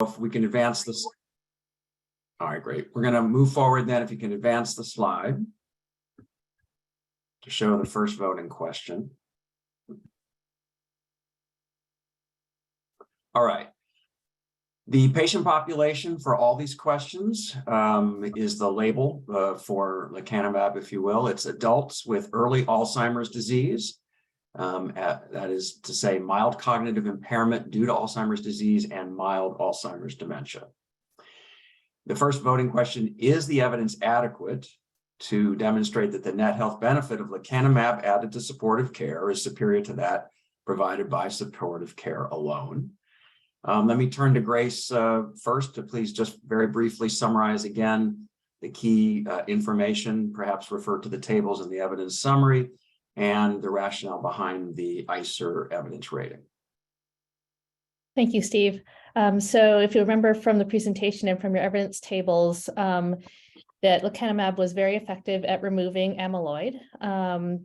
if we can advance this. All right, great. We're going to move forward then. If you can advance the slide to show the first voting question. All right. The patient population for all these questions is the label for lecanemab, if you will. It's adults with early Alzheimer's disease. That is to say mild cognitive impairment due to Alzheimer's disease and mild Alzheimer's dementia. The first voting question: is the evidence adequate to demonstrate that the net health benefit of lecanemab added to supportive care is superior to that provided by supportive care alone? Let me turn to Grace first to please just very briefly summarize again the key information, perhaps refer to the tables in the evidence summary and the rationale behind the ICER evidence rating. Thank you, Steve. So if you remember from the presentation and from your evidence tables, that lecanemab was very effective at removing amyloid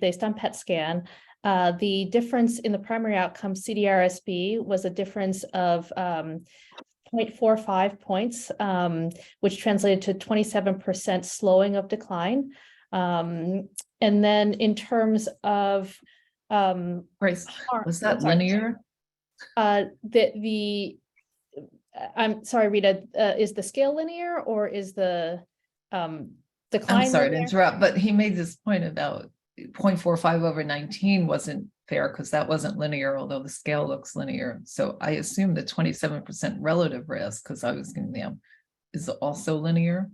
based on PET scan. The difference in the primary outcome, CDR-SB, was a difference of 0.45 points, which translated to 27% slowing of decline. And then in terms of Grace, was that linear? I'm sorry, Rita, is the scale linear or is the decline I'm sorry linear? to interrupt, but he made this point about 0.45 over 19 wasn't fair because that wasn't linear, although the scale looks linear. So I assume the 27% relative risk, because I was getting them, is also linear.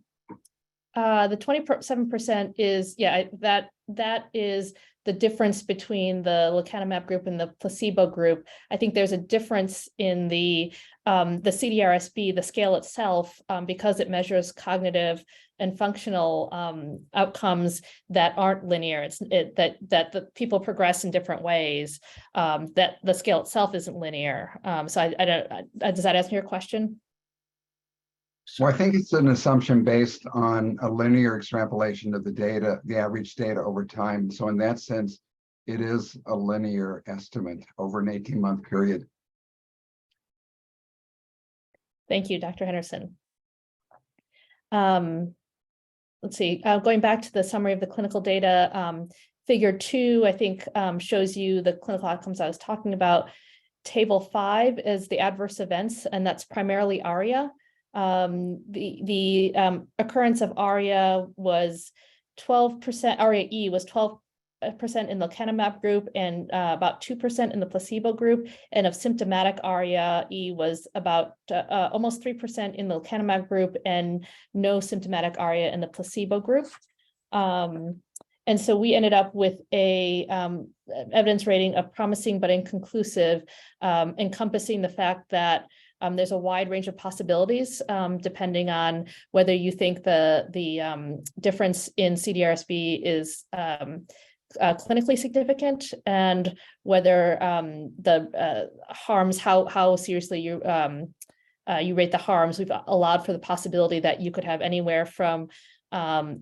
The 27% is, yeah, that is the difference between the lecanemab group and the placebo group. I think there's a difference in the CDR-SB, the scale itself, because it measures cognitive and functional outcomes that aren't linear. That the people progress in different ways. That the scale itself isn't linear. So I don't. Does that answer your question? Well, I think it's an assumption based on a linear extrapolation of the data, the average data over time. So in that sense, it is a linear estimate over an 18-month period. Thank you, Dr. Henderson. Let's see, going back to the summary of the clinical data, figure 2, I think, shows you the clinical outcomes I was talking about. Table 5 is the adverse events, and that's primarily ARIA. The occurrence of ARIA was 12%, ARIA-E was 12% in the lecanemab group and about 2% in the placebo group. And of symptomatic ARIA-E was about almost 3% in the lecanemab group and no symptomatic ARIA in the placebo group. And so we ended up with a evidence rating of promising but inconclusive, encompassing the fact that there's a wide range of possibilities depending on whether you think the difference in CDR-SB is clinically significant and whether the harms, how seriously you rate the harms. We've allowed for the possibility that you could have anywhere from a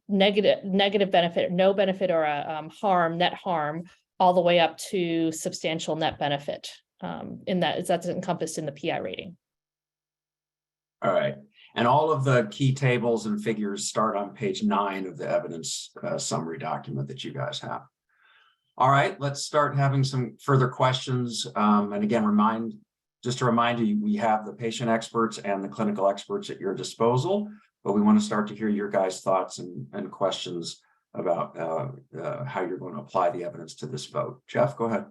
negative benefit, no benefit, or a net harm, all the way up to substantial net benefit. In that's encompassed in the PI rating. All right. And all of the key tables and figures start on page 9 of the evidence summary document that you guys have. All right, let's start having some further questions. And again, just to remind you, we have the patient experts and the clinical experts at your disposal, but we want to start to hear your guys' thoughts and questions about how you're going to apply the evidence to this vote. Jeff, go ahead.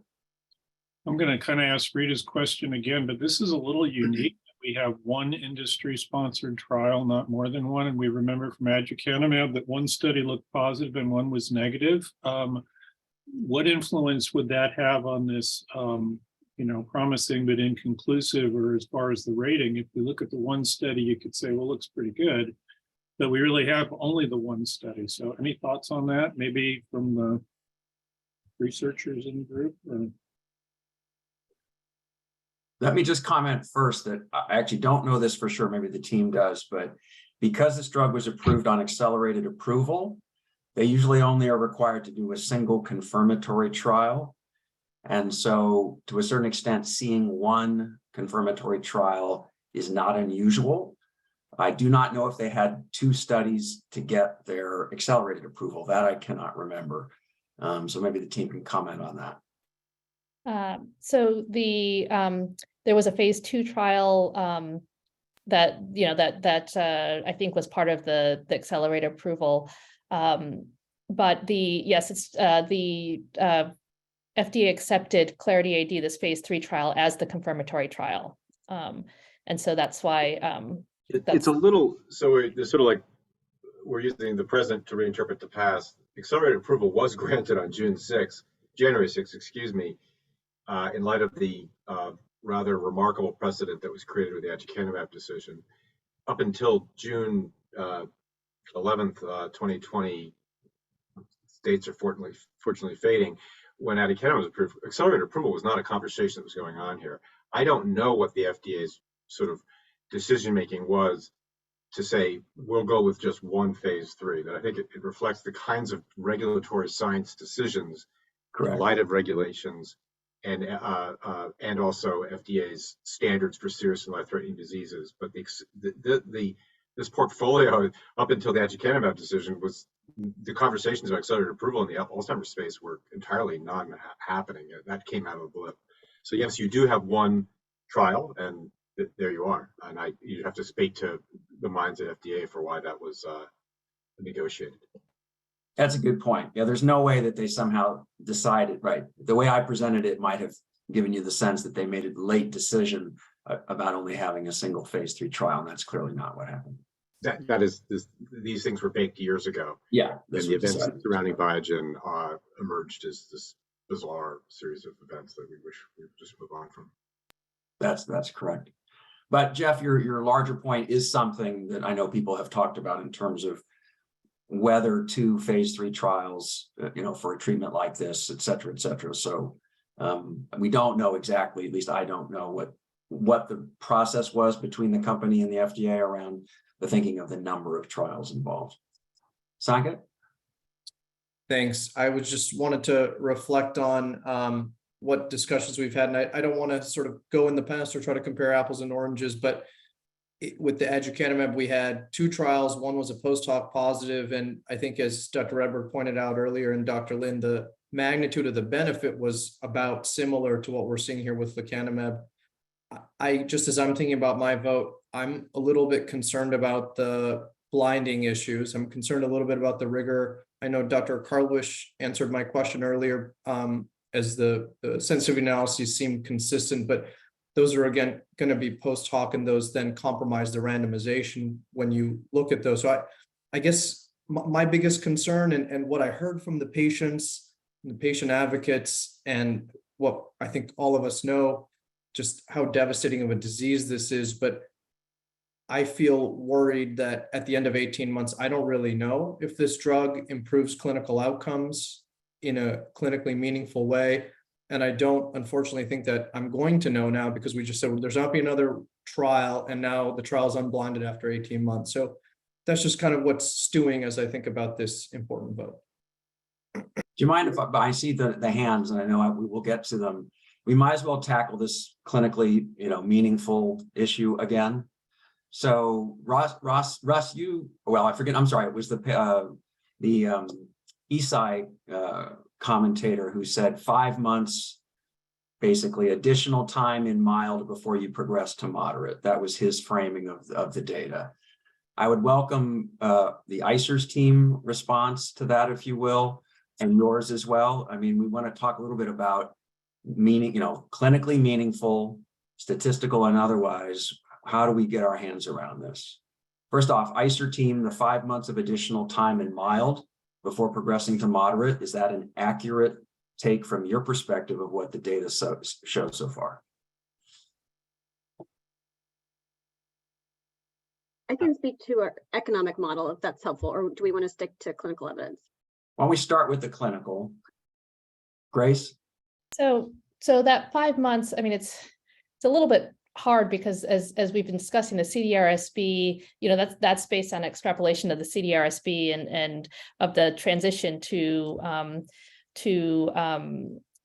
I'm going to kind of ask Rita's question again, but this is a little unique. We have one industry-sponsored trial, not more than one, and we remember from aducanumab that one study looked positive and one was negative. What influence would that have on this, promising but inconclusive, or as far as the rating? If we look at the one study, you could say, well, it looks pretty good, but we really have only the one study. So any thoughts on that, maybe from the researchers in the group? Or? Let me just comment first that I actually don't know this for sure, maybe the team does, but because this drug was approved on accelerated approval, they usually only are required to do a single confirmatory trial. And so to a certain extent, seeing one confirmatory trial is not unusual. I do not know if they had 2 studies to get their accelerated approval. That I cannot remember. So maybe the team can comment on that. So there was a phase 2 trial that I think was part of the accelerated approval. But it's the FDA accepted Clarity AD, this phase 3 trial, as the confirmatory trial. And so that's why it's a little, so it's sort of like we're using the present to reinterpret the past. Accelerated approval was granted on January 6th, excuse me, in light of the rather remarkable precedent that was created with the aducanumab decision. Up until June 11th, 2020, dates are fortunately fading. When aducanumab was approved, accelerated approval was not a conversation that was going on here. I don't know what the FDA's sort of decision making was to say we'll go with just one phase 3. That I think it reflects the kinds of regulatory science decisions in light of regulations and also FDA's standards for serious and life-threatening diseases. But this portfolio up until the aducanumab decision was the conversations about accelerated approval in the Alzheimer's space were entirely not happening. That came out of a blip. So yes, you do have one trial, and there you are. And you have to speak to the minds of FDA for why that was negotiated. That's a good point. Yeah, there's no way that they somehow decided, right? The way I presented it might have given you the sense that they made a late decision about only having a single phase 3 trial, and that's clearly not what happened. That is, these things were baked years ago. Yeah. And the events surrounding Biogen emerged as this bizarre series of events that we wish we would just move on from. That's correct. But Jeff, your larger point is something that I know people have talked about in terms of whether 2 phase 3 trials, for a treatment like this, et cetera, et cetera. So we don't know exactly, at least I don't know what the process was between the company and the FDA around the thinking of the number of trials involved. Sanket? Thanks. I was just wanted to reflect on what discussions we've had, and I don't want to sort of go in the past or try to compare apples and oranges, but with the aducanumab, we had 2 trials. One was a post hoc positive, and I think as Dr. Redberg pointed out earlier, and Dr. Lin, the magnitude of the benefit was about similar to what we're seeing here with lecanemab. As I'm thinking about my vote, I'm a little bit concerned about the blinding issues. I'm concerned a little bit about the rigor. I know Dr. Karlwish answered my question earlier as the sensitivity analyses seem consistent, but those are again going to be post hoc, and those then compromise the randomization when you look at those. So I guess my biggest concern and what I heard from the patients, the patient advocates, and what I think all of us know, just how devastating of a disease this is. But I feel worried that at the end of 18 months, I don't really know if this drug improves clinical outcomes in a clinically meaningful way. And I don't, unfortunately, think that I'm going to know now, because we just said, well, there's not be another trial, and now the trial is unblinded after 18 months. So that's just kind of what's stewing as I think about this important vote. Do you mind if I see the hands, and I know we will get to them. We might as well tackle this clinically, meaningful issue again. So Russ, I forget. I'm sorry. It was the ICER commentator who said 5 months, basically additional time in mild before you progress to moderate. That was his framing of the data. I would welcome the ICER's team response to that, if you will, and yours as well. I mean, we want to talk a little bit about clinically meaningful, statistical and otherwise. How do we get our hands around this? First off, ICER team, the 5 months of additional time in mild before progressing to moderate, is that an accurate take from your perspective of what the data shows so far? I can speak to our economic model if that's helpful, or do we want to stick to clinical evidence? Why don't we start with the clinical? Grace? So that 5 months, I mean, it's a little bit hard because as we've been discussing the CDR-SB, that's based on extrapolation of the CDR-SB and of the transition to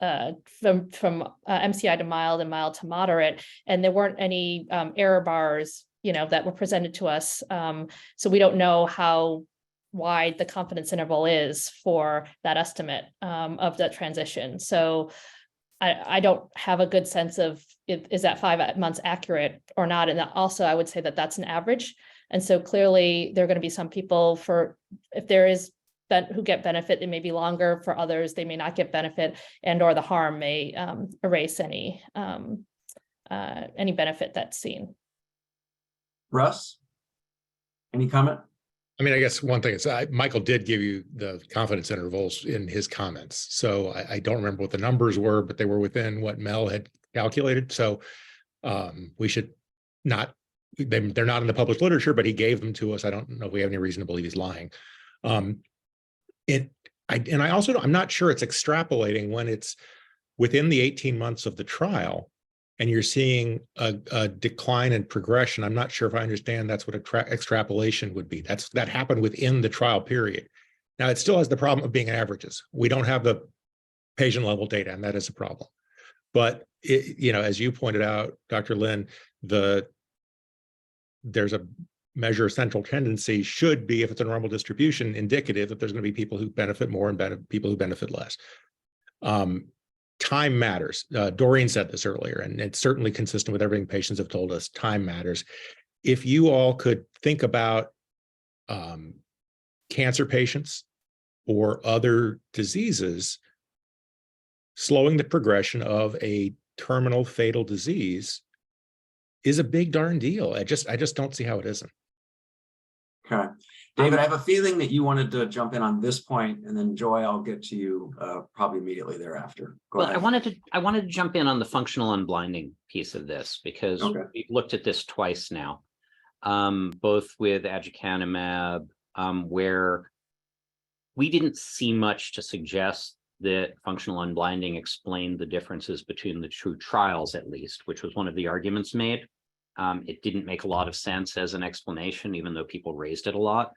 MCI to mild and mild to moderate, and there weren't any error bars, that were presented to us. So we don't know how wide the confidence interval is for that estimate of that transition. So I don't have a good sense of is that 5 months accurate or not. And also I would say that that's an average. And so clearly there are going to be some people if there is who get benefit, it may be longer. For others, they may not get benefit, and or the harm may erase any benefit that's seen. Russ, any comment? I mean, I guess one thing is Michael did give you the confidence intervals in his comments. So I don't remember what the numbers were, but they were within what Mel had calculated. So we should not, they're not in the published literature, but he gave them to us. I don't know if we have any reason to believe he's lying. I'm not sure it's extrapolating when it's within the 18 months of the trial and you're seeing a decline in progression. I'm not sure if I understand that's what extrapolation would be. That happened within the trial period. Now it still has the problem of being averages. We don't have the patient level data, and that is a problem. But as you pointed out, Dr. Lin, there's a measure of central tendency should be, if it's a normal distribution, indicative that there's going to be people who benefit more and people who benefit less. Time matters. Doreen said this earlier, and it's certainly consistent with everything patients have told us. Time matters. If you all could think about cancer patients or other diseases, slowing the progression of a terminal fatal disease is a big darn deal. I just don't see how it isn't. Okay. David, I have a feeling that you wanted to jump in on this point, and then Joy, I'll get to you probably immediately thereafter. Go ahead. I wanted to jump in on the functional unblinding piece of this, because we've looked at this twice now, both with aducanumab, where we didn't see much to suggest that functional unblinding explained the differences between the two trials, at least, which was one of the arguments made. It didn't make a lot of sense as an explanation, even though people raised it a lot.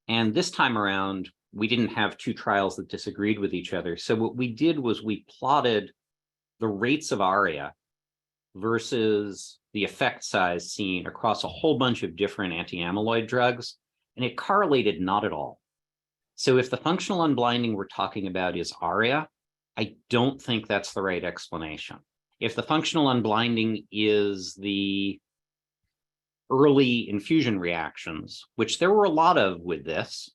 And this time around, we didn't have two trials that disagreed with each other. So what we did was we plotted the rates of ARIA versus the effect size seen across a whole bunch of different anti-amyloid drugs, and it correlated not at all. So if the functional unblinding we're talking about is ARIA, I don't think that's the right explanation. If the functional unblinding is the early infusion reactions, which there were a lot of with this,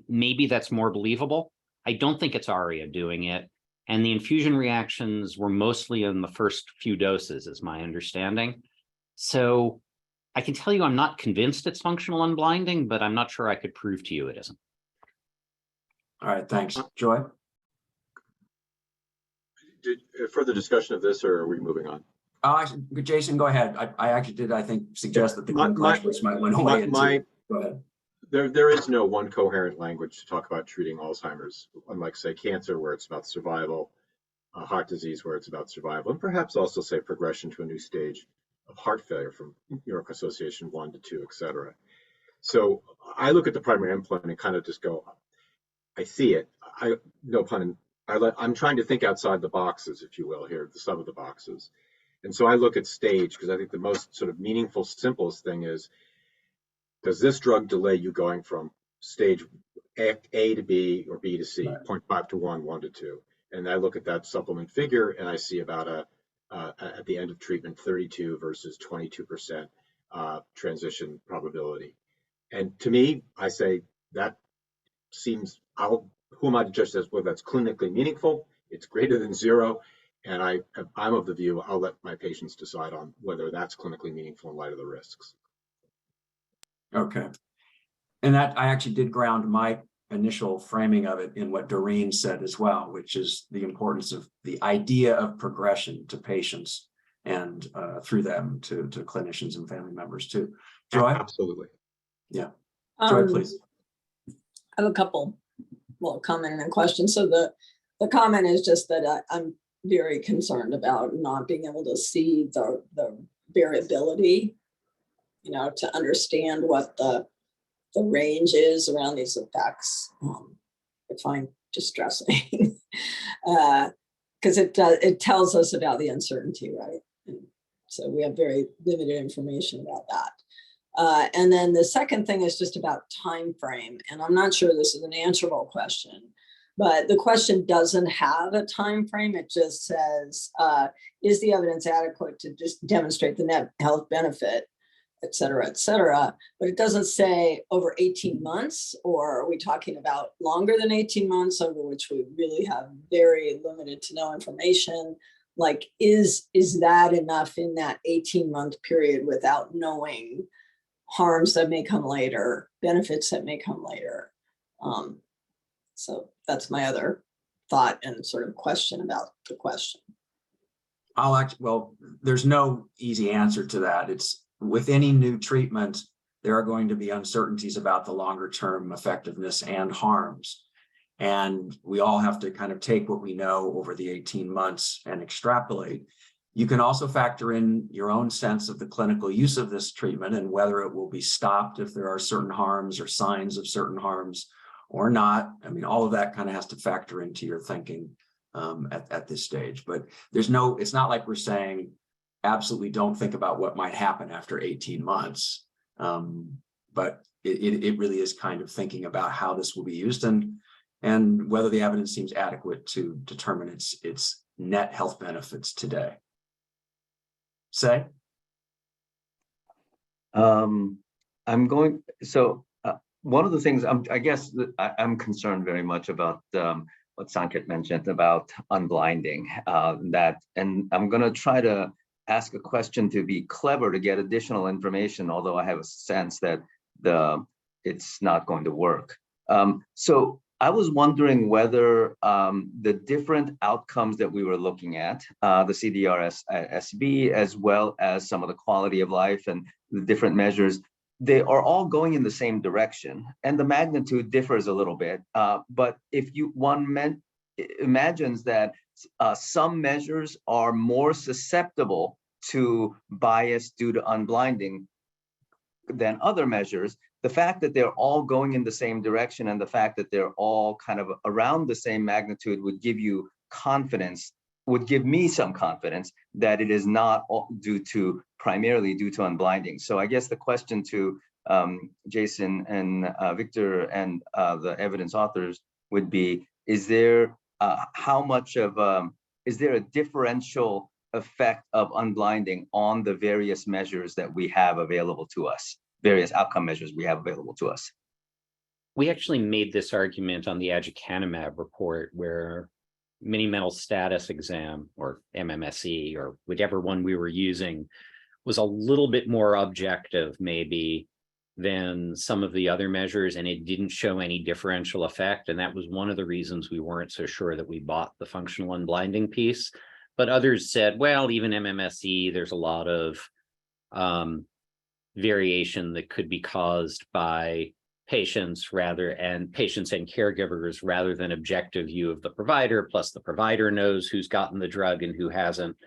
maybe that's more believable. I don't think it's ARIA doing it. And the infusion reactions were mostly in the first few doses, is my understanding. So I can tell you I'm not convinced it's functional unblinding, but I'm not sure I could prove to you it isn't. All right, thanks. Joy? Did further discussion of this, or are we moving on? Jason, go ahead. I actually did, I think, suggest that the clinical experts might went away. Go ahead. There is no one coherent language to talk about treating Alzheimer's, unlike, say, cancer, where it's about survival, heart disease, where it's about survival, and perhaps also, say, progression to a new stage of heart failure from New York Association 1 to 2, et cetera. So I look at the primary endpoint and kind of just go, I see it. No pun. I'm trying to think outside the boxes, if you will, here, the sum of the boxes. And so I look at stage, because I think the most sort of meaningful, simplest thing is, does this drug delay you going from stage A to B or B to C, right. 0.5 to 1, 1 to 2. And I look at that supplement figure and I see about at the end of treatment, 32 versus 22% transition probability. And to me, I say that seems, who am I to judge this? Whether that's clinically meaningful, it's greater than 0. And I'm of the view, I'll let my patients decide on whether that's clinically meaningful in light of the risks. Okay. And that I actually did ground my initial framing of it in what Doreen said as well, which is the importance of the idea of progression to patients and through them to clinicians and family members too. Joy? Absolutely. Yeah. Joy, please. I have a couple, comment and a question. So the comment is just that I'm very concerned about not being able to see the variability, to understand what the range is around these effects. I find distressing. Because it tells us about the uncertainty, right? And so we have very limited information about that. And then the second thing is just about time frame. And I'm not sure this is an answerable question, but the question doesn't have a time frame. It just says, is the evidence adequate to just demonstrate the net health benefit, et cetera, et cetera. But it doesn't say over 18 months, or are we talking about longer than 18 months, over which we really have very limited to no information? Like, is that enough in that 18-month period without knowing harms that may come later, benefits that may come later? So that's my other thought and sort of question about the question. Well, there's no easy answer to that. It's with any new treatment, there are going to be uncertainties about the longer term effectiveness and harms. And we all have to kind of take what we know over the 18 months and extrapolate. You can also factor in your own sense of the clinical use of this treatment and whether it will be stopped if there are certain harms or signs of certain harms or not. I mean, all of that kind of has to factor into your thinking at this stage. But it's not like we're saying absolutely don't think about what might happen after 18 months. But it really is kind of thinking about how this will be used and whether the evidence seems adequate to determine its net health benefits today. Say? One of the things I guess that I'm concerned very much about what Sanket mentioned about unblinding, and I'm going to try to ask a question to be clever to get additional information, although I have a sense that it's not going to work. So I was wondering whether the different outcomes that we were looking at, the CDR-SB, as well as some of the quality of life and the different measures, they are all going in the same direction, and the magnitude differs a little bit. But if one imagines that some measures are more susceptible to bias due to unblinding than other measures, the fact that they're all going in the same direction and the fact that they're all kind of around the same magnitude would give you confidence, would give me some confidence that it is not primarily due to unblinding. So I guess the question to Jason and Victor and the evidence authors would be, is there is there a differential effect of unblinding on the various measures that we have available to us, various outcome measures we have available to us? We actually made this argument on the aducanumab report, where mini mental status exam, or MMSE, or whichever one we were using, was a little bit more objective maybe than some of the other measures, and it didn't show any differential effect. And that was one of the reasons we weren't so sure that we bought the functional unblinding piece. But others said, well, even MMSE, there's a lot of variation that could be caused by patients and caregivers rather than objective view of the provider, plus the provider knows who's gotten the drug and who hasn't.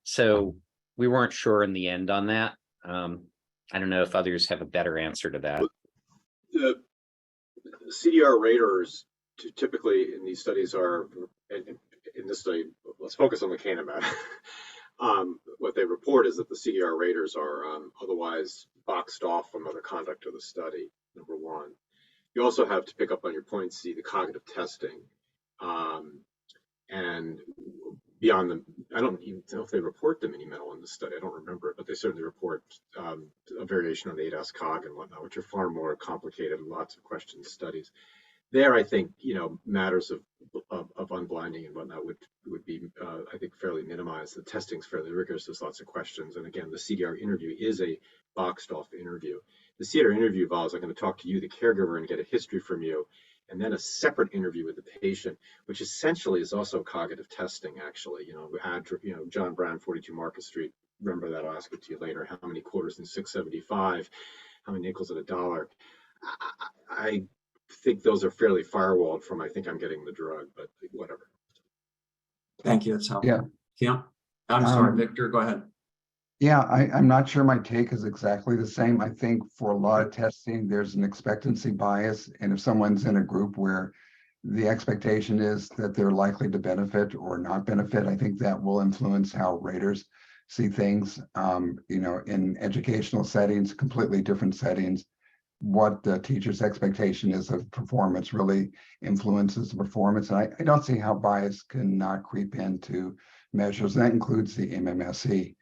So we weren't sure in the end on that. I don't know if others have a better answer to that. The CDR raters typically in these studies are, in this study, let's focus on lecanemab. What they report is that the CDR raters are otherwise boxed off from other conduct of the study, number one. You also have to pick up on your point, see the cognitive testing. And beyond them, I don't even know if they report the mini-mental in the study. I don't remember it, but they certainly report a variation on the ADAS-Cog and whatnot, which are far more complicated, lots of questions studies. There, I think, matters of unblinding and whatnot would be, I think, fairly minimized. The testing's fairly rigorous. There's lots of questions. And again, the CDR interview is a boxed off interview. The CDR interview involves, I'm going to talk to you, the caregiver, and get a history from you, and then a separate interview with the patient, which essentially is also cognitive testing, actually. John Brown, 42 Market Street, remember that, I'll ask it to you later. How many quarters in 675? How many nickels at $1? I think those are fairly firewalled from, I think I'm getting the drug, but whatever. Thank you. That's helpful. Yeah. I'm sorry, Victor, go ahead. Yeah, I'm not sure my take is exactly the same. I think for a lot of testing, there's an expectancy bias. And if someone's in a group where the expectation is that they're likely to benefit or not benefit. I think that will influence how raters see things, in educational settings, completely different settings. What the teacher's expectation is of performance really influences the performance. And I don't see how bias can not creep into measures. And that includes the MMSE.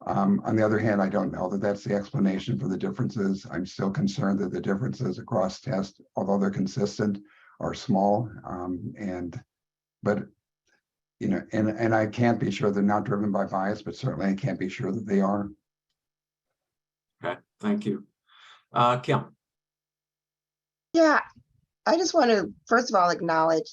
On the other hand, I don't know that that's the explanation for the differences. I'm still concerned that the differences across tests, although they're consistent, are small. And I can't be sure they're not driven by bias, but certainly I can't be sure that they are. Okay, thank you. Kim. Yeah, I just want to, first of all, acknowledge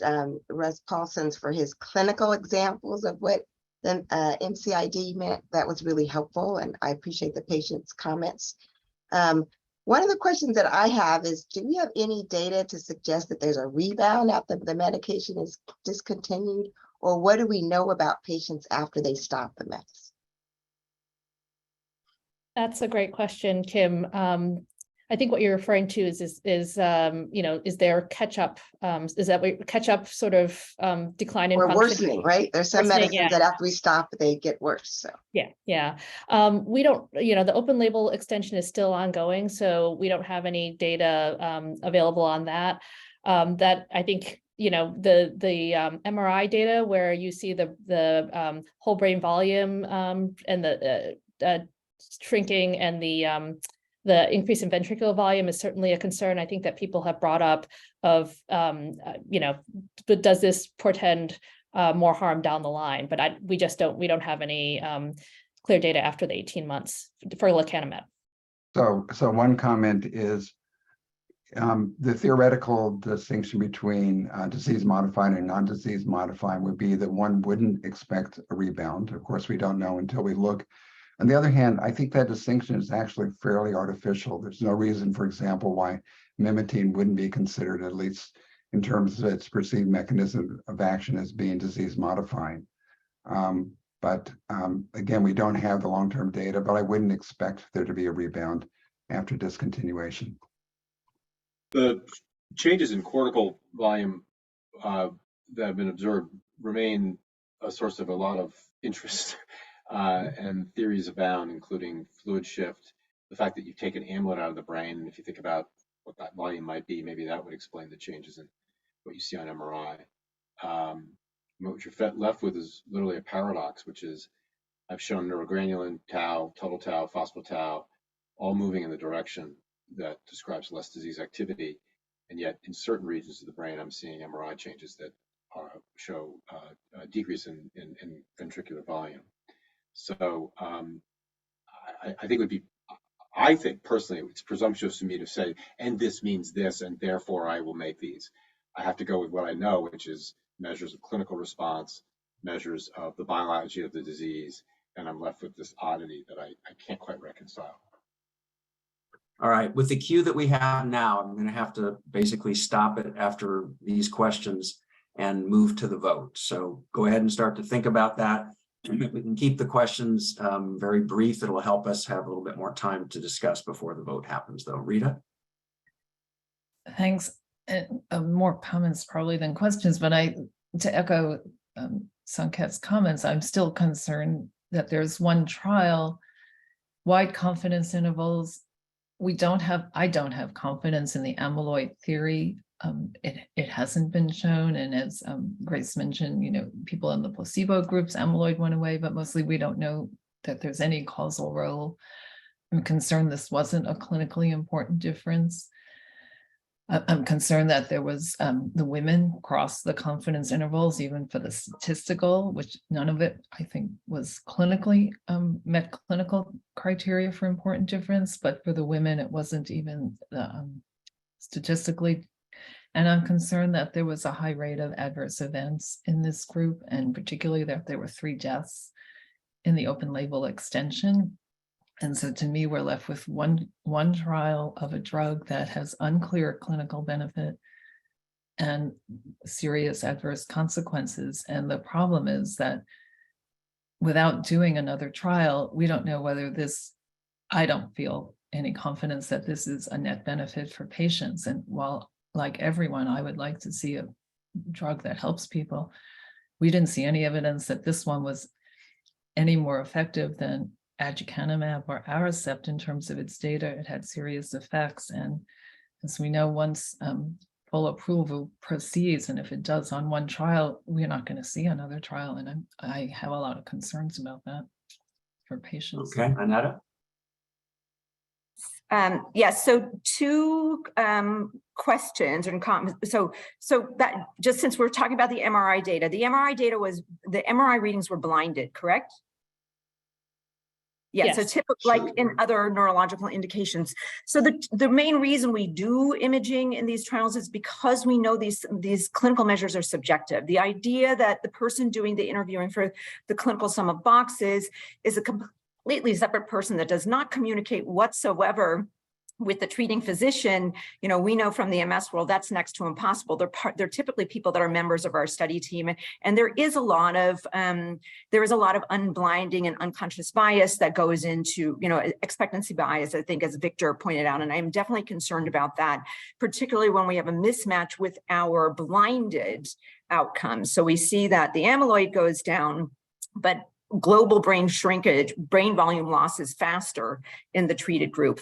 Russ Paulson's for his clinical examples of what the MCID meant. That was really helpful, and I appreciate the patient's comments. One of the questions that I have is, do we have any data to suggest that there's a rebound after the medication is discontinued, or what do we know about patients after they stop the medicine? That's a great question, Kim. I think what you're referring to is there catch up? Is that what catch up sort of decline in function? Worsening, right? There's some medicines that after we stop, they get worse. So yeah. We don't, the open label extension is still ongoing, so we don't have any data available on that. That I think, the MRI data where you see the whole brain volume and the shrinking and the increase in ventricular volume is certainly a concern. I think that people have brought up of, but does this portend more harm down the line? But we don't have any clear data after the 18 months for lecanemab. So one comment is the theoretical distinction between disease modifying and non-disease modifying would be that one wouldn't expect a rebound. Of course, we don't know until we look. On the other hand, I think that distinction is actually fairly artificial. There's no reason, for example, why mimetin wouldn't be considered, at least in terms of its perceived mechanism of action, as being disease modifying. But again, we don't have the long-term data, but I wouldn't expect there to be a rebound after discontinuation. The changes in cortical volume that have been observed remain a source of a lot of interest. And theories abound, including fluid shift, the fact that you've taken amyloid out of the brain. And if you think about what that volume might be, maybe that would explain the changes in what you see on MRI. What you're left with is literally a paradox, which is I've shown neurogranulin, tau, total tau, phospho-tau, all moving in the direction that describes less disease activity. And yet in certain regions of the brain, I'm seeing MRI changes that show a decrease in ventricular volume. So I think it would be, I think personally, it's presumptuous for me to say, and this means this, and therefore I will make these. I have to go with what I know, which is measures of clinical response, measures of the biology of the disease, and I'm left with this oddity that I can't quite reconcile. All right, with the queue that we have now, I'm going to have to basically stop it after these questions and move to the vote. So go ahead and start to think about that. We can keep the questions very brief. It'll help us have a little bit more time to discuss before the vote happens, though. Rita? Thanks. More comments probably than questions, but to echo Sanket's comments, I'm still concerned that there's one trial, wide confidence intervals. I don't have confidence in the amyloid theory. It hasn't been shown, and as Grace mentioned, people in the placebo groups, amyloid went away, but mostly we don't know that there's any causal role. I'm concerned this wasn't a clinically important difference. I'm concerned that there was the women crossed the confidence intervals, even for the statistical, which none of it, I think, was clinically met clinical criteria for important difference, but for the women, it wasn't even statistically. And I'm concerned that there was a high rate of adverse events in this group, and particularly that there were 3 deaths in the open label extension. And so to me, we're left with one trial of a drug that has unclear clinical benefit and serious adverse consequences. And the problem is that without doing another trial, we don't know whether I don't feel any confidence that this is a net benefit for patients. And while, like everyone, I would like to see drug that helps people. We didn't see any evidence that this one was any more effective than aducanumab or Aricept in terms of its data. It had serious effects. And as we know, once full approval proceeds, and if it does on one trial, we're not going to see another trial. And I have a lot of concerns about that for patients. Okay, Annetta? Yes, so two questions and comments. So that just since we're talking about the MRI data, the MRI readings were blinded, correct? Yeah, so Yes. typically, like in other neurological indications. So the main reason we do imaging in these trials is because we know these clinical measures are subjective. The idea that the person doing the interviewing for the clinical sum of boxes is a completely separate person that does not communicate whatsoever with the treating physician, you know, we know from the MS world that's next to impossible. They're typically people that are members of our study team, and there is a lot of unblinding and unconscious bias that goes into, you know, expectancy bias, I think, as Victor pointed out, and I'm definitely concerned about that, particularly when we have a mismatch with our blinded outcomes. So we see that the amyloid goes down, but global brain shrinkage, brain volume loss is faster in the treated group.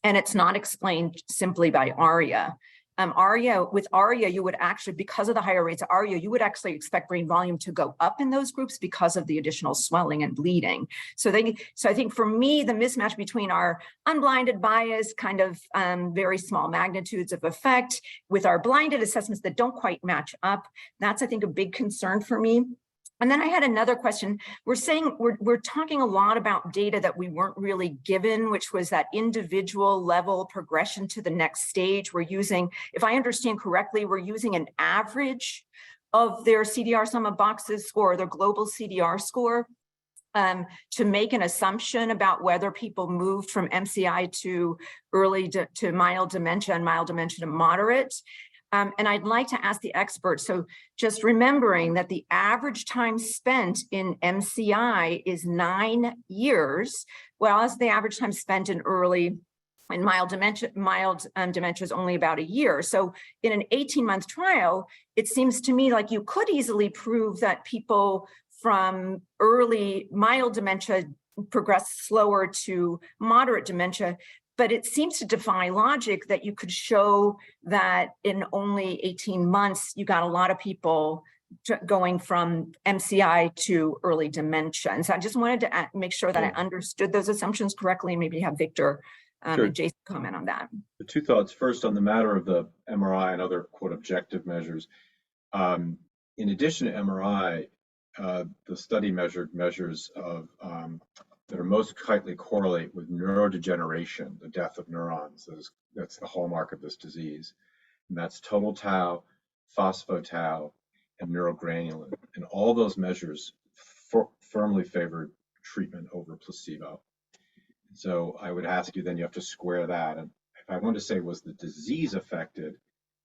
And it's not explained simply by ARIA. With ARIA, you would actually, because of the higher rates of ARIA, you would actually expect brain volume to go up in those groups because of the additional swelling and bleeding. So I think for me, the mismatch between our unblinded bias, kind of very small magnitudes of effect, with our blinded assessments that don't quite match up, that's, I think, a big concern for me. And then I had another question. We're talking a lot about data that we weren't really given, which was that individual level progression to the next stage. We're using, if I understand correctly, we're using an average of their CDR sum of boxes score, their global CDR score, to make an assumption about whether people moved from MCI to early to mild dementia and mild dementia to moderate. And I'd like to ask the experts, so just remembering that the average time spent in MCI is 9 years, whereas the average time spent in mild dementia is only about a year. So in an 18-month trial, it seems to me like you could easily prove that people from early mild dementia progress slower to moderate dementia. But it seems to defy logic that you could show that in only 18 months, you got a lot of people going from MCI to early dementia. And so I just wanted to make sure that I understood those assumptions correctly, and maybe have Victor and Jason comment on that. The two thoughts. First, on the matter of the MRI and other, quote, objective measures. In addition to MRI, the study measured measures of that are most tightly correlate with neurodegeneration, the death of neurons. That's the hallmark of this disease. And that's total tau, phospho-tau, and neurogranulin. And all those measures firmly favored treatment over placebo. And so I would ask you, then you have to square that. And if I want to say, was the disease affected,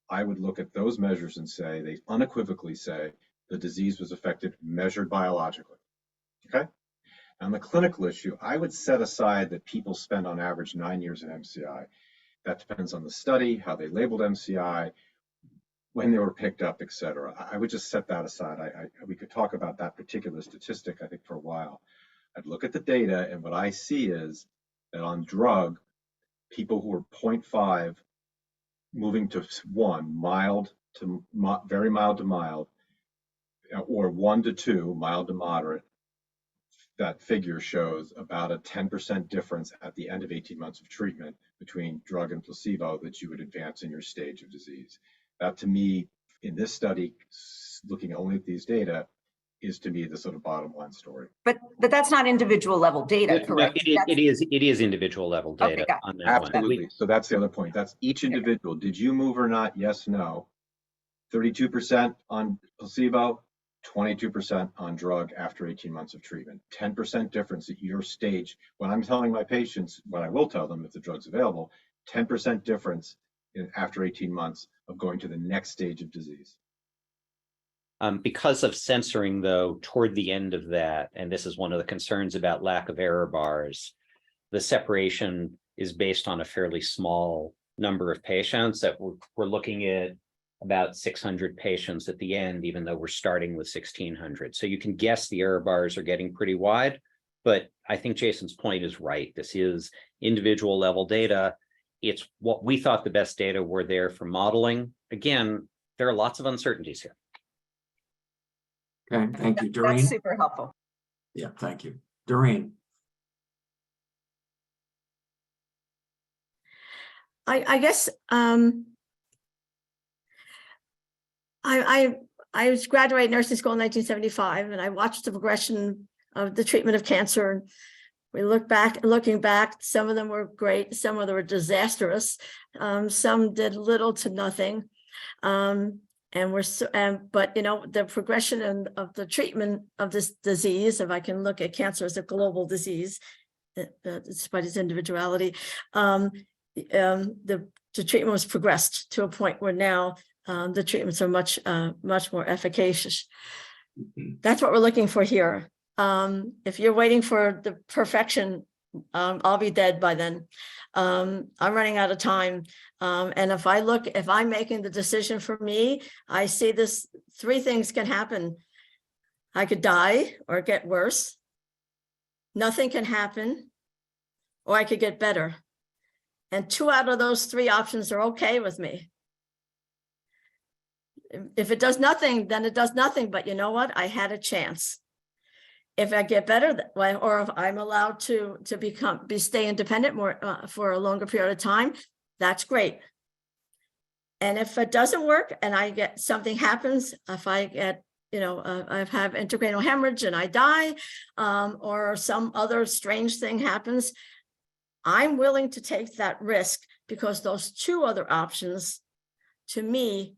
I would look at those measures and say, they unequivocally say the disease was affected, measured biologically. Okay? On the clinical issue, I would set aside that people spend on average 9 years in MCI. That depends on the study, how they labeled MCI, when they were picked up, et cetera. I would just set that aside. We could talk about that particular statistic, I think, for a while. I'd look at the data, and what I see is that on drug, people who are 0.5 moving to 1, mild to very mild to mild, or 1 to 2, mild to moderate, that figure shows about a 10% difference at the end of 18 months of treatment between drug and placebo that you would advance in your stage of disease. That, to me, in this study, looking only at these data, is to me the sort of bottom line story. But that's not individual level data, correct? It is individual level data. Okay, on that Absolutely. one. So that's the other point. That's each individual. Did you move or not? Yes, no. 32% on placebo, 22% on drug after 18 months of treatment. 10% difference at your stage. When I'm telling my patients, what I will tell them if the drug's available, 10% difference after 18 months of going to the next stage of disease. Because of censoring, though, toward the end of that, and this is one of the concerns about lack of error bars, the separation is based on a fairly small number of patients that we're looking at about 600 patients at the end, even though we're starting with 1,600. So you can guess the error bars are getting pretty wide, but I think Jason's point is right. This is individual level data. It's what we thought the best data were there for modeling. Again, there are lots of uncertainties here. Okay, thank you, That's Doreen. super helpful. Yeah, thank you. Doreen. I guess I was graduated nursing school in 1975, and I watched the progression of the treatment of cancer. We looking back, some of them were great, some of them were disastrous. Some did little to nothing. But you know, the progression of the treatment of this disease, if I can look at cancer as a global disease, despite its individuality, the treatment was progressed to a point where now the treatments are much more efficacious. That's what we're looking for here. If you're waiting for the perfection, I'll be dead by then. I'm running out of time. And if I'm making the decision for me, I see this, 3 things can happen. I could die or get worse. Nothing can happen, or I could get better. And 2 out of those 3 options are okay with me. If it does nothing, then it does nothing. But you know what? I had a chance. If I get better, or if I'm allowed to stay independent more for a longer period of time, that's great. And if it doesn't work and I get something happens, if I get, I have intracranial hemorrhage and I die, or some other strange thing happens, I'm willing to take that risk because those 2 other options, to me,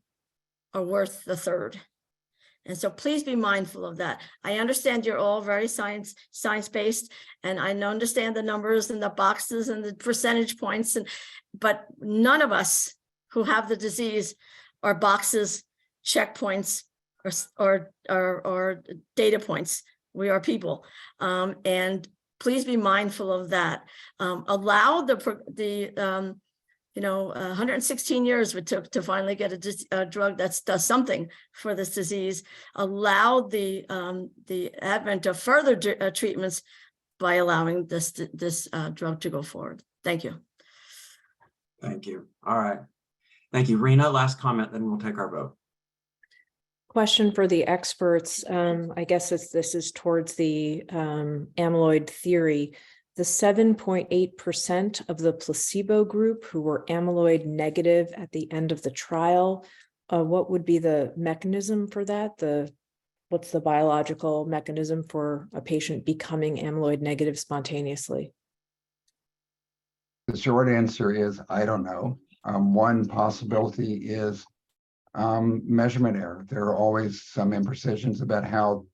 are worth the 3rd. And so please be mindful of that. I understand you're all very science-based, and I understand the numbers and the boxes and the percentage points, but none of us who have the disease are boxes, checkpoints, or data points. We are people, and please be mindful of that. Allow 116 years it took to finally get a drug that does something for this disease. Allow the advent of further treatments by allowing this drug to go forward. Thank you. Thank you. All right. Thank you, Rena. Last comment, then we'll take our vote. Question for the experts. I guess this is towards the amyloid theory. The 7.8% of the placebo group who were amyloid negative at the end of the trial, what would be the mechanism for that? What's the biological mechanism for a patient becoming amyloid negative spontaneously? The short answer is, I don't know. One possibility is measurement error. There are always some imprecisions about how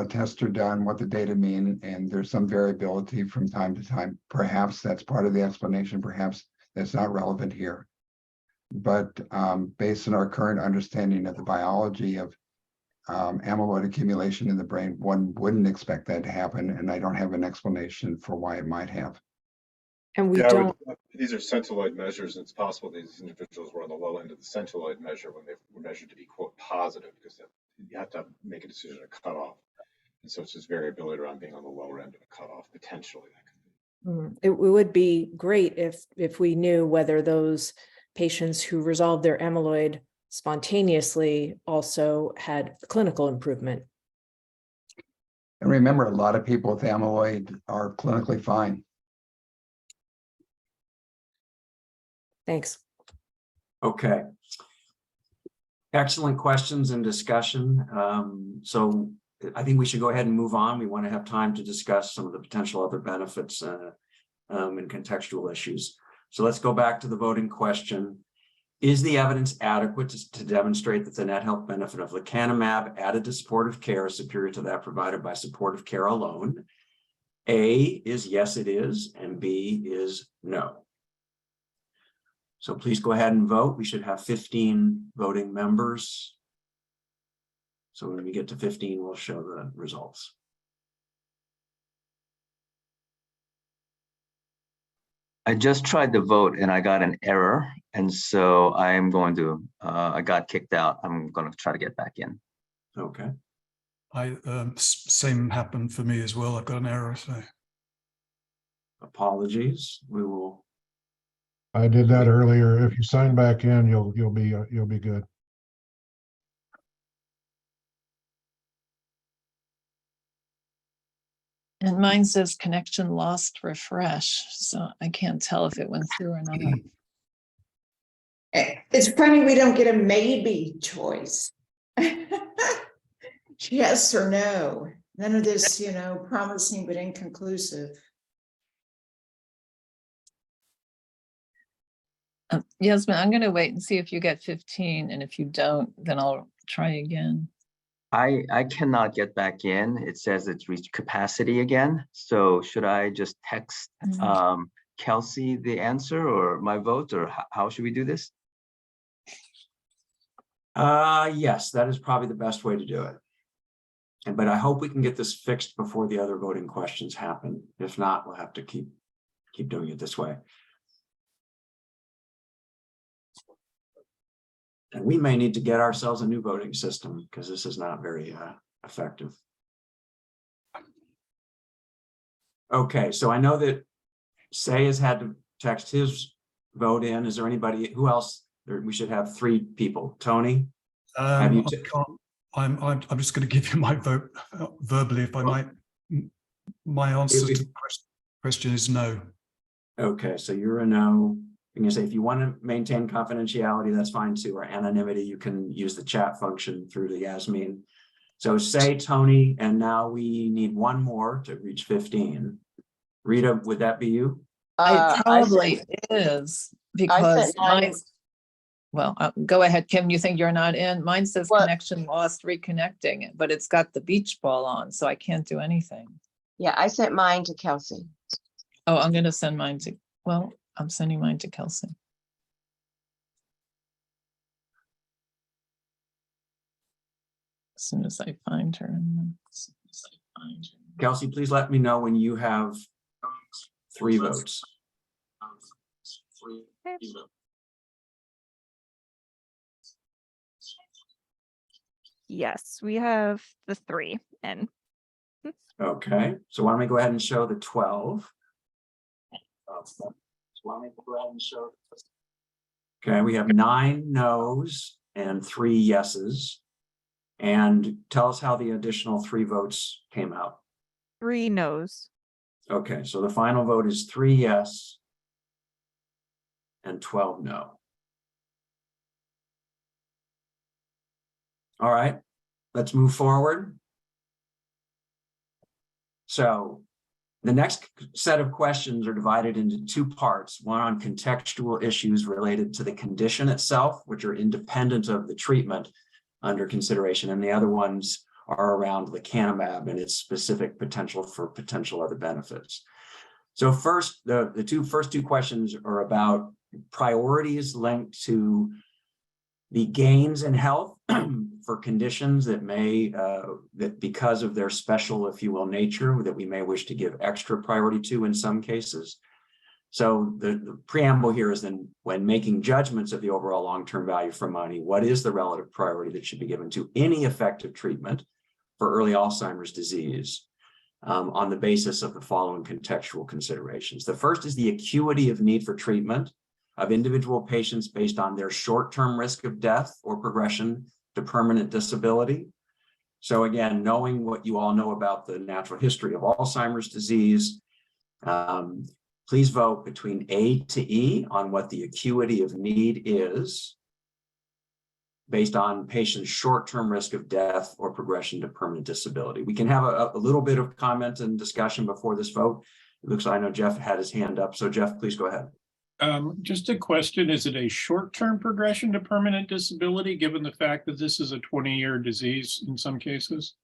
tests are done, what the data mean, and there's some variability from time to time. Perhaps that's part of the explanation, perhaps that's not relevant here. But based on our current understanding of the biology of amyloid accumulation in the brain, one wouldn't expect that to happen, and I don't have an explanation for why it might have. And we don't. These are centroid measures, and it's possible these individuals were on the low end of the centroid measure when they were measured to be, quote, positive, because you have to make a decision to cut off. And so it's just variability around being on the lower end of a cutoff, potentially. It would be great if we knew whether those patients who resolved their amyloid spontaneously also had clinical improvement. And remember, a lot of people with amyloid are clinically fine. Thanks. Okay. Excellent questions and discussion. So I think we should go ahead and move on. We want to have time to discuss some of the potential other benefits and contextual issues. So let's go back to the voting question. Is the evidence adequate to demonstrate that the net health benefit of lecanemab added to supportive care is superior to that provided by supportive care alone? A is yes, it is, and B is no. So please go ahead and vote. We should have 15 voting members. So when we get to 15, we'll show the results. I just tried to vote and I got an error. And so I'm going to, I got kicked out. I'm going to try to get back in. Okay. Same happened for me as well. I've got an error, so. Apologies. We will. I did that earlier. If you sign back in, you'll be good. And mine says connection lost, refresh. So I can't tell if it went through or not. It's funny, we don't get a maybe choice. Yes or no. None of this, promising but inconclusive. Yasmin, I'm going to wait and see if you get 15. And if you don't, then I'll try again. I cannot get back in. It says it's reached capacity again. So should I just text Kelsey the answer or my vote, or how should we do this? Yes, that is probably the best way to do it. But I hope we can get this fixed before the other voting questions happen. If not, we'll have to keep doing it this way. And we may need to get ourselves a new voting system because this is not very effective. Okay, so I know that Say has had to text his vote in. Is there anybody who else? We should have 3 people. Tony, have you? I'm just going to give you my vote verbally, if I might. My answer to the question is no. Okay, so you're a no. You can say if you want to maintain confidentiality, that's fine too, or anonymity, you can use the chat function through the Yasmin. So Say, Tony, and now we need 1 more to reach 15. Rita, would that be you? It probably is because mine. Well, go ahead, Kim. You think you're not in? Mine says connection lost, reconnecting, but it's got the beach ball on, so I can't do anything. Yeah, I sent mine to Kelsey. Oh, I'm going to send mine to, well, I'm sending mine to Kelsey. As soon as I find her. Kelsey, please let me know when you have 3 votes. Yes, we have the 3 in. Okay, so why don't we go ahead and show the 12? Okay, we have 9 no's and 3 yeses. And tell us how the additional 3 votes came out. 3 no's. Okay, so the final vote is 3 yes and 12 no. All right, let's move forward. So the next set of questions are divided into 2 parts, one on contextual issues related to the condition itself, which are independent of the treatment under consideration, and the other ones are around lecanemab and its specific potential for potential other benefits. So first, the first two questions are about priorities linked to the gains in health for conditions that may, that because of their special, if you will, nature, that we may wish to give extra priority to in some cases. So the preamble here is then when making judgments of the overall long-term value for money, what is the relative priority that should be given to any effective treatment for early Alzheimer's disease on the basis of the following contextual considerations. The first is the acuity of need for treatment of individual patients based on their short-term risk of death or progression to permanent disability. So again, knowing what you all know about the natural history of Alzheimer's disease, please vote between A to E on what the acuity of need is based on patients' short-term risk of death or progression to permanent disability. We can have a little bit of comment and discussion before this vote. It looks like I know Jeff had his hand up. So Jeff, please go ahead. Just a question, is it a short-term progression to permanent disability, given the fact that this is a 20-year disease in some cases?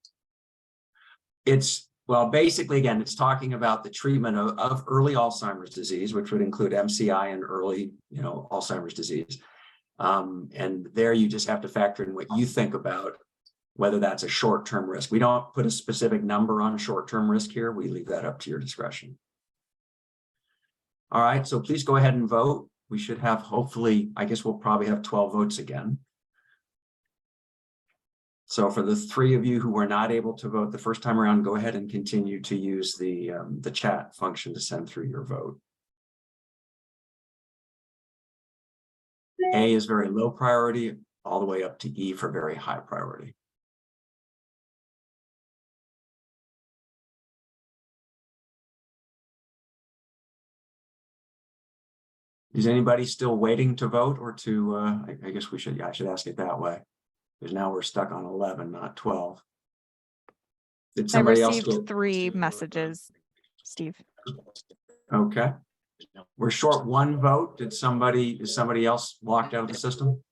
It's, well, basically, again, it's talking about the treatment of early Alzheimer's disease, which would include MCI and early, Alzheimer's disease. And there you just have to factor in what you think about whether that's a short-term risk. We don't put a specific number on short-term risk here. We leave that up to your discretion. All right, so please go ahead and vote. We should have, hopefully, I guess we'll probably have 12 votes again. So for the 3 of you who were not able to vote the first time around, go ahead and continue to use the chat function to send through your vote. A is very low priority, all the way up to E for very high priority. Is anybody still waiting to vote or to, I guess I should ask it that way. Because now we're stuck on 11, not 12. Did I somebody else received get? 3 messages, Steve. Okay. We're short 1 vote. Is somebody else locked out of the system?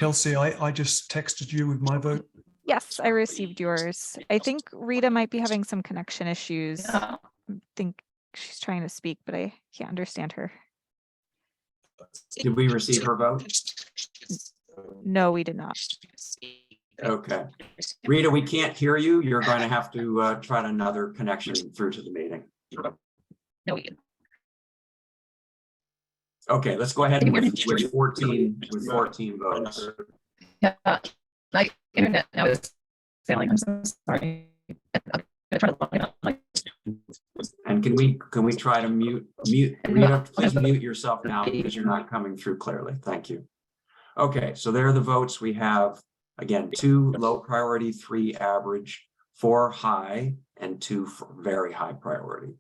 Kelsey, I just texted you with my vote. Yes, I received yours. I think Rita might be having some connection issues. I think she's trying to speak, but I can't understand her. Did we receive her vote? No, we did not. Okay. Rita, we can't hear you. You're going to have to try another connection through to the meeting. Okay, let's go ahead with 14 votes. Yeah, my internet now is failing. I'm so sorry. And can we try to mute Rita, please mute yourself now because you're not coming through clearly. Thank you. Okay, so there are the votes. We have, again, 2 low priority, 3 average, 4 high, and 2 very high priority.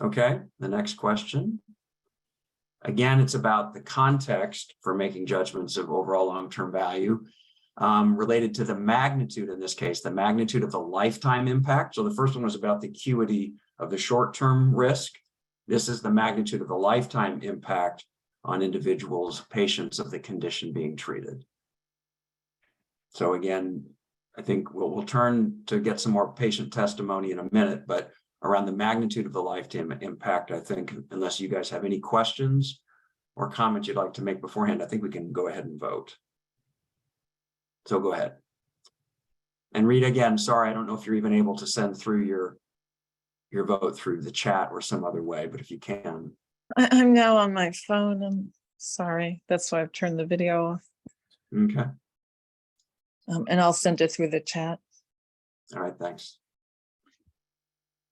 Okay, the next question. Again, it's about the context for making judgments of overall long-term value related to the magnitude, in this case, the magnitude of the lifetime impact. So the first one was about the acuity of the short-term risk. This is the magnitude of the lifetime impact on individuals, patients of the condition being treated. So again, I think we'll turn to get some more patient testimony in a minute, but around the magnitude of the lifetime impact, I think, unless you guys have any questions or comments you'd like to make beforehand, I think we can go ahead and vote. So go ahead. And Rita, again, sorry, I don't know if you're even able to send through your vote through the chat or some other way, but if you can. I'm now on my phone. I'm sorry. That's why I've turned the video off. Okay. And I'll send it through the chat. All right, thanks.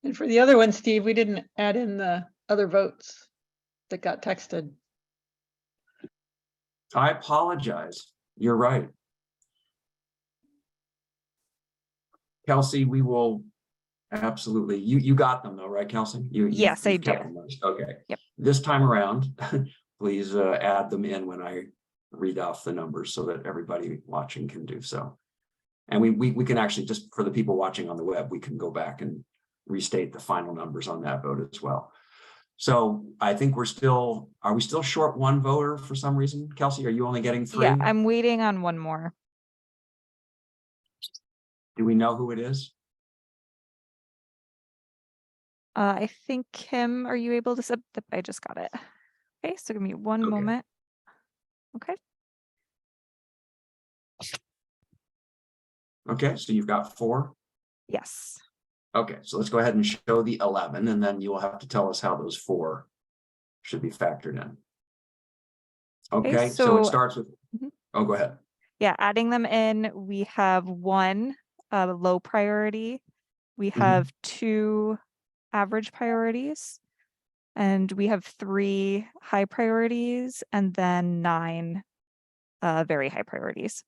And for the other one, Steve, we didn't add in the other votes that got texted. I apologize. You're right. Kelsey, we will absolutely. You got them though, right, Kelsey? Yes, I do. Okay. Yep. This time around, please add them in when I read off the numbers so that everybody watching can do so. And we can actually, just for the people watching on the web, we can go back and restate the final numbers on that vote as well. So I think are we still short 1 voter for some reason? Kelsey, are you only getting 3? Yeah, I'm waiting on 1 more. Do we know who it is? I think Kim, are you able to sub? I just got it. Okay, so give me 1 moment. Okay. Okay, so you've got 4? Yes. Okay, so let's go ahead and show the 11, and then you will have to tell us how those 4 should be factored in. Okay, so it starts with, oh, go ahead. Yeah, adding them in, we have 1 low priority, we have 2 average priorities, and we have 3 high priorities, and then 9 very high priorities.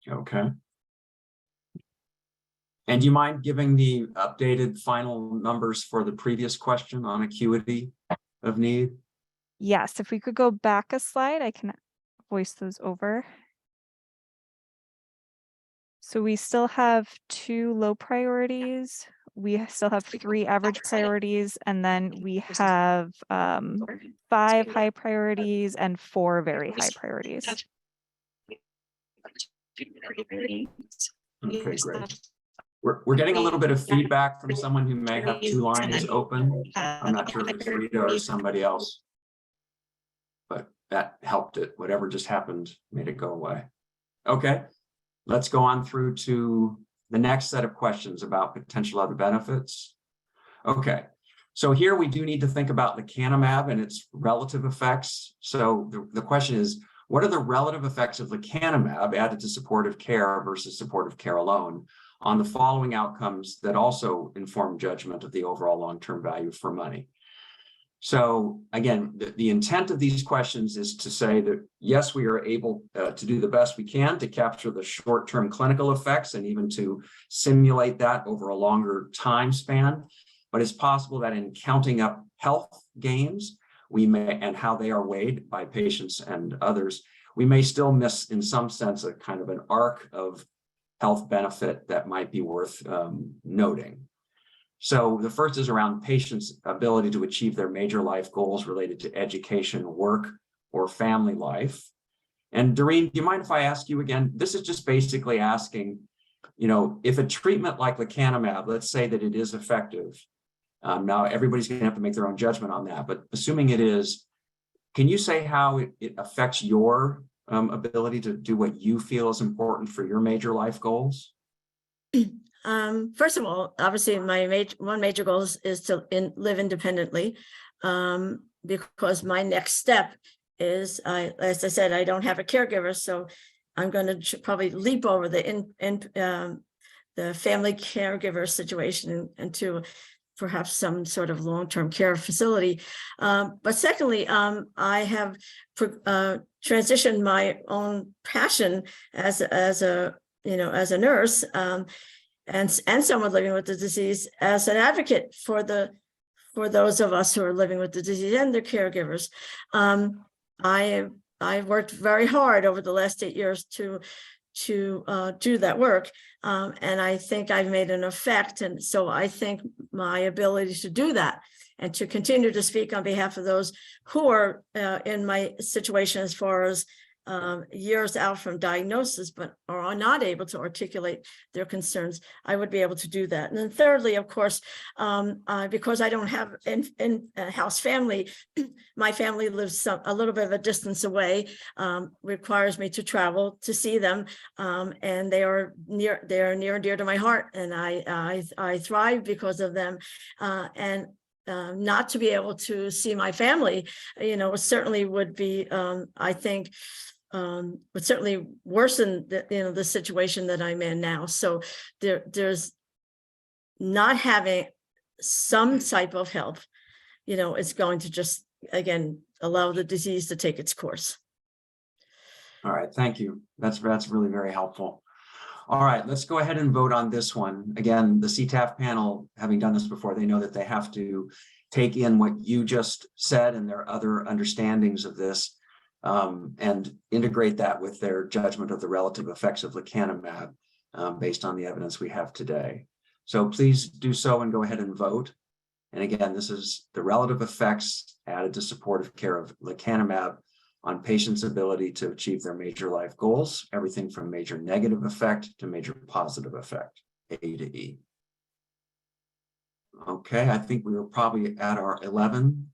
Okay. And do you mind giving the updated final numbers for the previous question on acuity of need? Yes, if we could go back a slide, I can voice those over. So we still have 2 low priorities. We still have 3 average priorities, and then we have 5 high priorities and 4 very high priorities. Okay, great. We're getting a little bit of feedback from someone who may have 2 lines open. I'm not sure if it's Rita or somebody else, but that helped it. Whatever just happened made it go away. Okay, let's go on through to the next set of questions about potential other benefits. Okay, so here we do need to think about lecanemab and its relative effects. So the question is, what are the relative effects of lecanemab added to supportive care versus supportive care alone on the following outcomes that also inform judgment of the overall long-term value for money? So again, the intent of these questions is to say that, yes, we are able to do the best we can to capture the short-term clinical effects and even to simulate that over a longer time span. But it's possible that in counting up health gains, we may, and how they are weighed by patients and others, we may still miss, in some sense, a kind of an arc of health benefit that might be worth noting. So the first is around patients' ability to achieve their major life goals related to education, work, or family life. And Doreen, do you mind if I ask you again? This is just basically asking, you know, if a treatment like lecanemab, let's say that it is effective. Now everybody's going to have to make their own judgment on that, but assuming it is, can you say how it affects your ability to do what you feel is important for your major life goals? First of all, obviously my one major goal is to live independently, because my next step is, as I said, I don't have a caregiver, so I'm going to probably leap over the family caregiver situation into perhaps some sort of long-term care facility. But secondly, I have transitioned my own passion as a nurse, and someone living with the disease, as an advocate for those of us who are living with the disease and their caregivers. I've worked very hard over the last 8 years to do that work, and I think I've made an effect. And so I think my ability to do that and to continue to speak on behalf of those who are in my situation as far as years out from diagnosis, but are not able to articulate their concerns, I would be able to do that. And then thirdly, of course, because I don't have in-house family, my family lives a little bit of a distance away, requires me to travel to see them, and they are near and dear to my heart, and I thrive because of them. And not to be able to see my family, certainly would be, I think, would certainly worsen the situation that I'm in now. So there's not having some type of help, it's going to just, again, allow the disease to take its course. All right, thank you. That's really very helpful. All right, let's go ahead and vote on this one. Again, the CTAF panel, having done this before, they know that they have to take in what you just said and their other understandings of this, and integrate that with their judgment of the relative effects of lecanemab based on the evidence we have today. So please do so and go ahead and vote. And again, this is the relative effects added to supportive care of lecanemab on patients' ability to achieve their major life goals, everything from major negative effect to major positive effect, A to E. Okay, I think we were probably at our 11.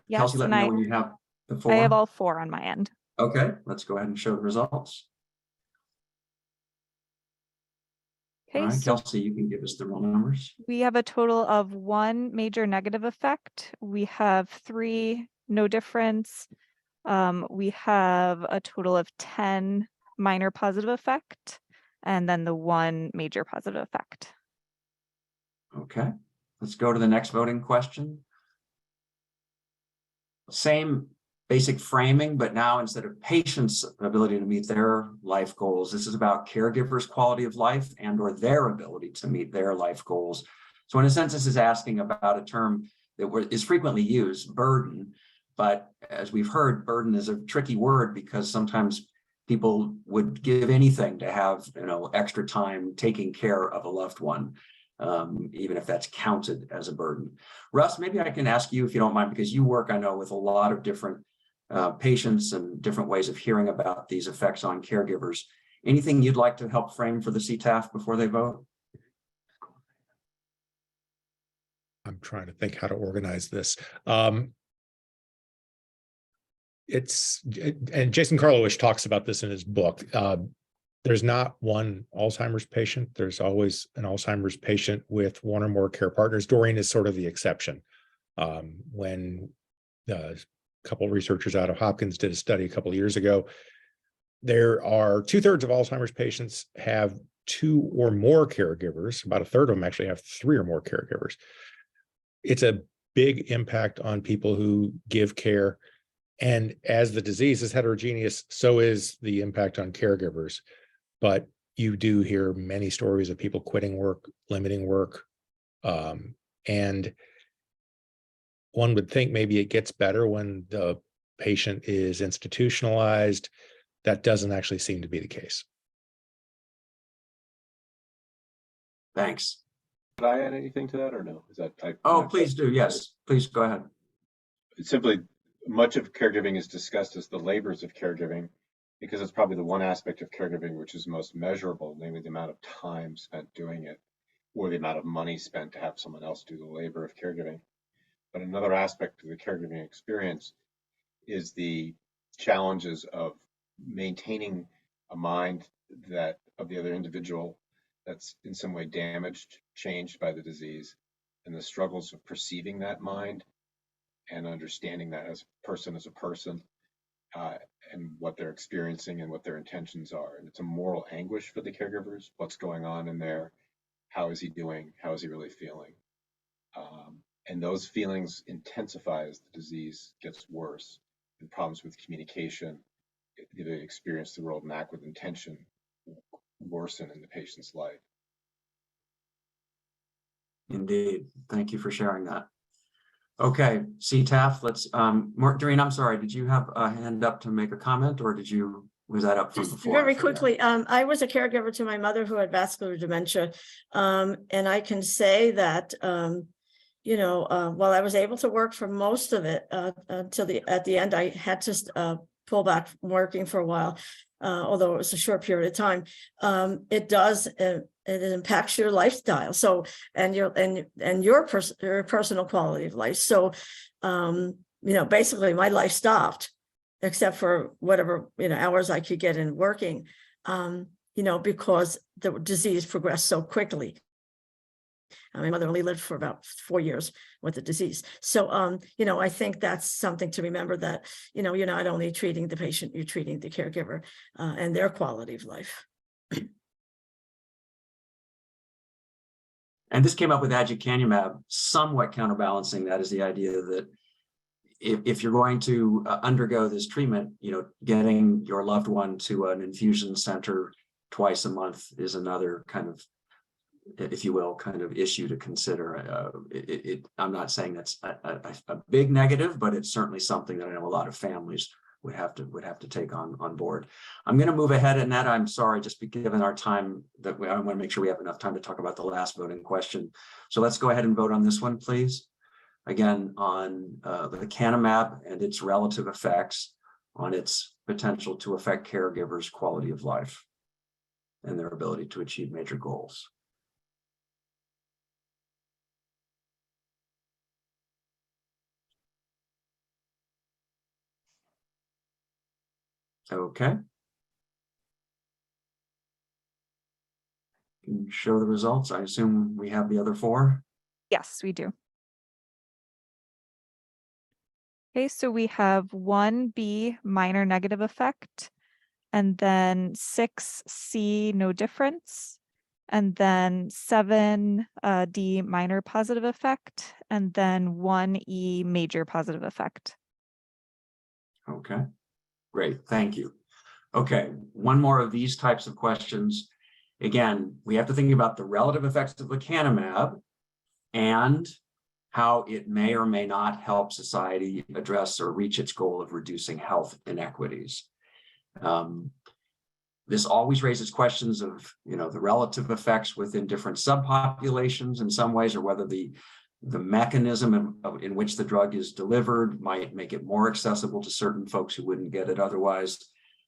Yes, Kelsey, let me know when you have the 4. I have all 4 on my end. Okay, let's go ahead and show the results. Okay, All right, so Kelsey, you can give us the real numbers. we have a total of 1 major negative effect. We have 3 no difference. We have a total of 10 minor positive effect, and then the 1 major positive effect. Okay, let's go to the next voting question. Same basic framing, but now instead of patients' ability to meet their life goals, this is about caregivers' quality of life and or their ability to meet their life goals. So in a sense, this is asking about a term that is frequently used, burden. But as we've heard, burden is a tricky word because sometimes people would give anything to have, extra time taking care of a loved one, even if that's counted as a burden. Russ, maybe I can ask you if you don't mind, because you work, I know, with a lot of different patients and different ways of hearing about these effects on caregivers. Anything you'd like to help frame for the CTAF before they vote? I'm trying to think how to organize this. And Jason Karlowicz talks about this in his book. there's not one Alzheimer's patient. There's always an Alzheimer's patient with one or more care partners. Doreen is sort of the exception. When a couple of researchers out of Hopkins did a study a couple of years ago, there are 2/3 of Alzheimer's patients have 2 or more caregivers. About 1/3 of them actually have 3 or more caregivers. It's a big impact on people who give care. And as the disease is heterogeneous, so is the impact on caregivers. But you do hear many stories of people quitting work, limiting work. And one would think maybe it gets better when the patient is institutionalized. That doesn't actually seem to be the case. Thanks. Could I add anything to that or no? Is that Oh, please do. Yes, please go ahead. Simply, much of caregiving is discussed as the labors of caregiving, because it's probably the one aspect of caregiving which is most measurable, namely the amount of time spent doing it, or the amount of money spent to have someone else do the labor of caregiving. But another aspect of the caregiving experience is the challenges of maintaining a mind that of the other individual that's in some way damaged, changed by the disease, and the struggles of perceiving that mind and understanding that as a person, and what they're experiencing and what their intentions are. And it's a moral anguish for the caregivers. What's going on in there? How is he doing? How is he really feeling? And those feelings intensify as the disease gets worse, and problems with communication, either experience the world and act with intention, worsen in the patient's life. Indeed. Thank you for sharing that. Okay, CTAF, let's, Doreen, I'm sorry, did you have a hand up to make a comment, or was that up from Just before? very quickly, I was a caregiver to my mother who had vascular dementia. And I can say that, while I was able to work for most of it, until at the end, I had to pull back from working for a while, although it was a short period of time. It impacts your lifestyle. So, and your personal quality of life. So, basically my life stopped, except for whatever, hours I could get in working, because the disease progressed so quickly. My mother only lived for about 4 years with the disease. So, I think that's something to remember, that, you're not only treating the patient, you're treating the caregiver and their quality of life. And this came up with aducanumab, somewhat counterbalancing that is the idea that if you're going to undergo this treatment, getting your loved one to an infusion center twice a month is another kind of, if you will, kind of issue to consider. I'm not saying that's a big negative, but it's certainly something that I know a lot of families would have to take on board. I'm going to move ahead, and that I'm sorry, just given our time, that I want to make sure we have enough time to talk about the last voting question. So let's go ahead and vote on this one, please. Again, on lecanemab and its relative effects on its potential to affect caregivers' quality of life and their ability to achieve major goals. Okay. Can you show the results? I assume we have the other 4. Yes, we do. Okay, so we have 1B, minor negative effect, and then 6C, no difference, and then 7D, minor positive effect, and then 1E, major positive effect. Okay, great, thank you. Okay, one more of these types of questions. Again, we have to think about the relative effects of lecanemab and how it may or may not help society address or reach its goal of reducing health inequities. This always raises questions of, the relative effects within different subpopulations in some ways, or whether the mechanism in which the drug is delivered might make it more accessible to certain folks who wouldn't get it otherwise,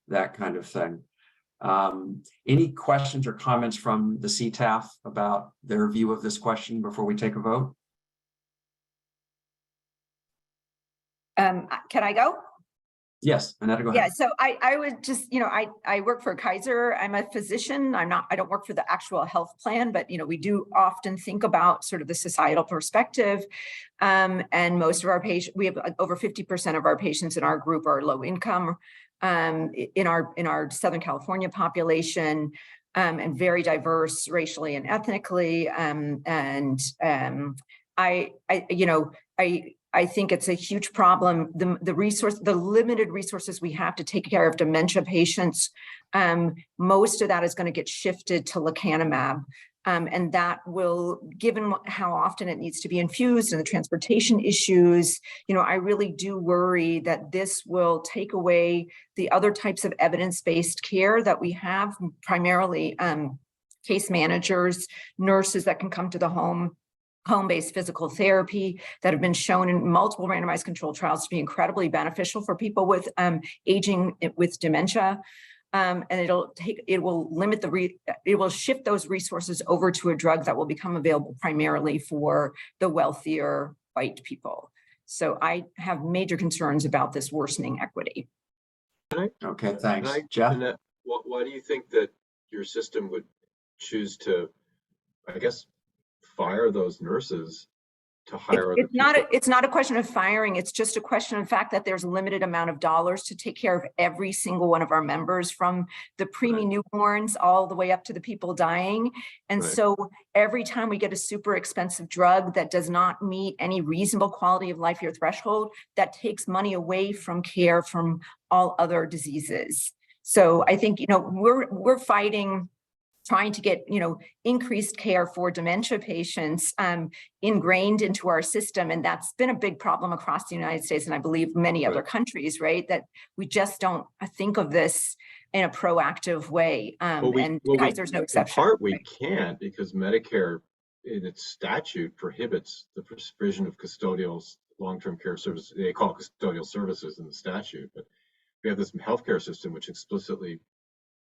that kind of thing. Any questions or comments from the CTAF about their view of this question before we take a vote? Can I go? Yes, Annetta, go Yeah, ahead. so I would just, I work for Kaiser. I'm a physician. I don't work for the actual health plan, but, we do often think about sort of the societal perspective. And most of our patients, we have over 50% of our patients in our group are low income in our Southern California population, and very diverse racially and ethnically. I think it's a huge problem. The limited resources we have to take care of dementia patients, most of that is going to get shifted to lecanemab. And that will, given how often it needs to be infused and the transportation issues, I really do worry that this will take away the other types of evidence-based care that we have, primarily case managers, nurses that can come to the home-based physical therapy that have been shown in multiple randomized controlled trials to be incredibly beneficial for people with aging with dementia. And it will shift those resources over to a drug that will become available primarily for the wealthier white people. So I have major concerns about this worsening equity. Okay, thanks. Jeff? Annette, why do you think that your system would choose to, I guess, fire those nurses to hire other people? It's not a question of firing. It's just a question of the fact that there's a limited amount of dollars to take care of every single one of our members, from the preemie newborns all the way up to the people dying. And so every time we get a super expensive drug that does not meet any reasonable quality of life year threshold, that takes money away from care from all other diseases. So I think, we're fighting, trying to get, increased care for dementia patients ingrained into our system. And that's been a big problem across the United States, and I believe many other countries, right? That we just don't think of this in a proactive way. Kaiser's no exception. In part, we can't, because Medicare in its statute prohibits the provision of custodial long-term care services. They call it custodial services in the statute, but we have this healthcare system which explicitly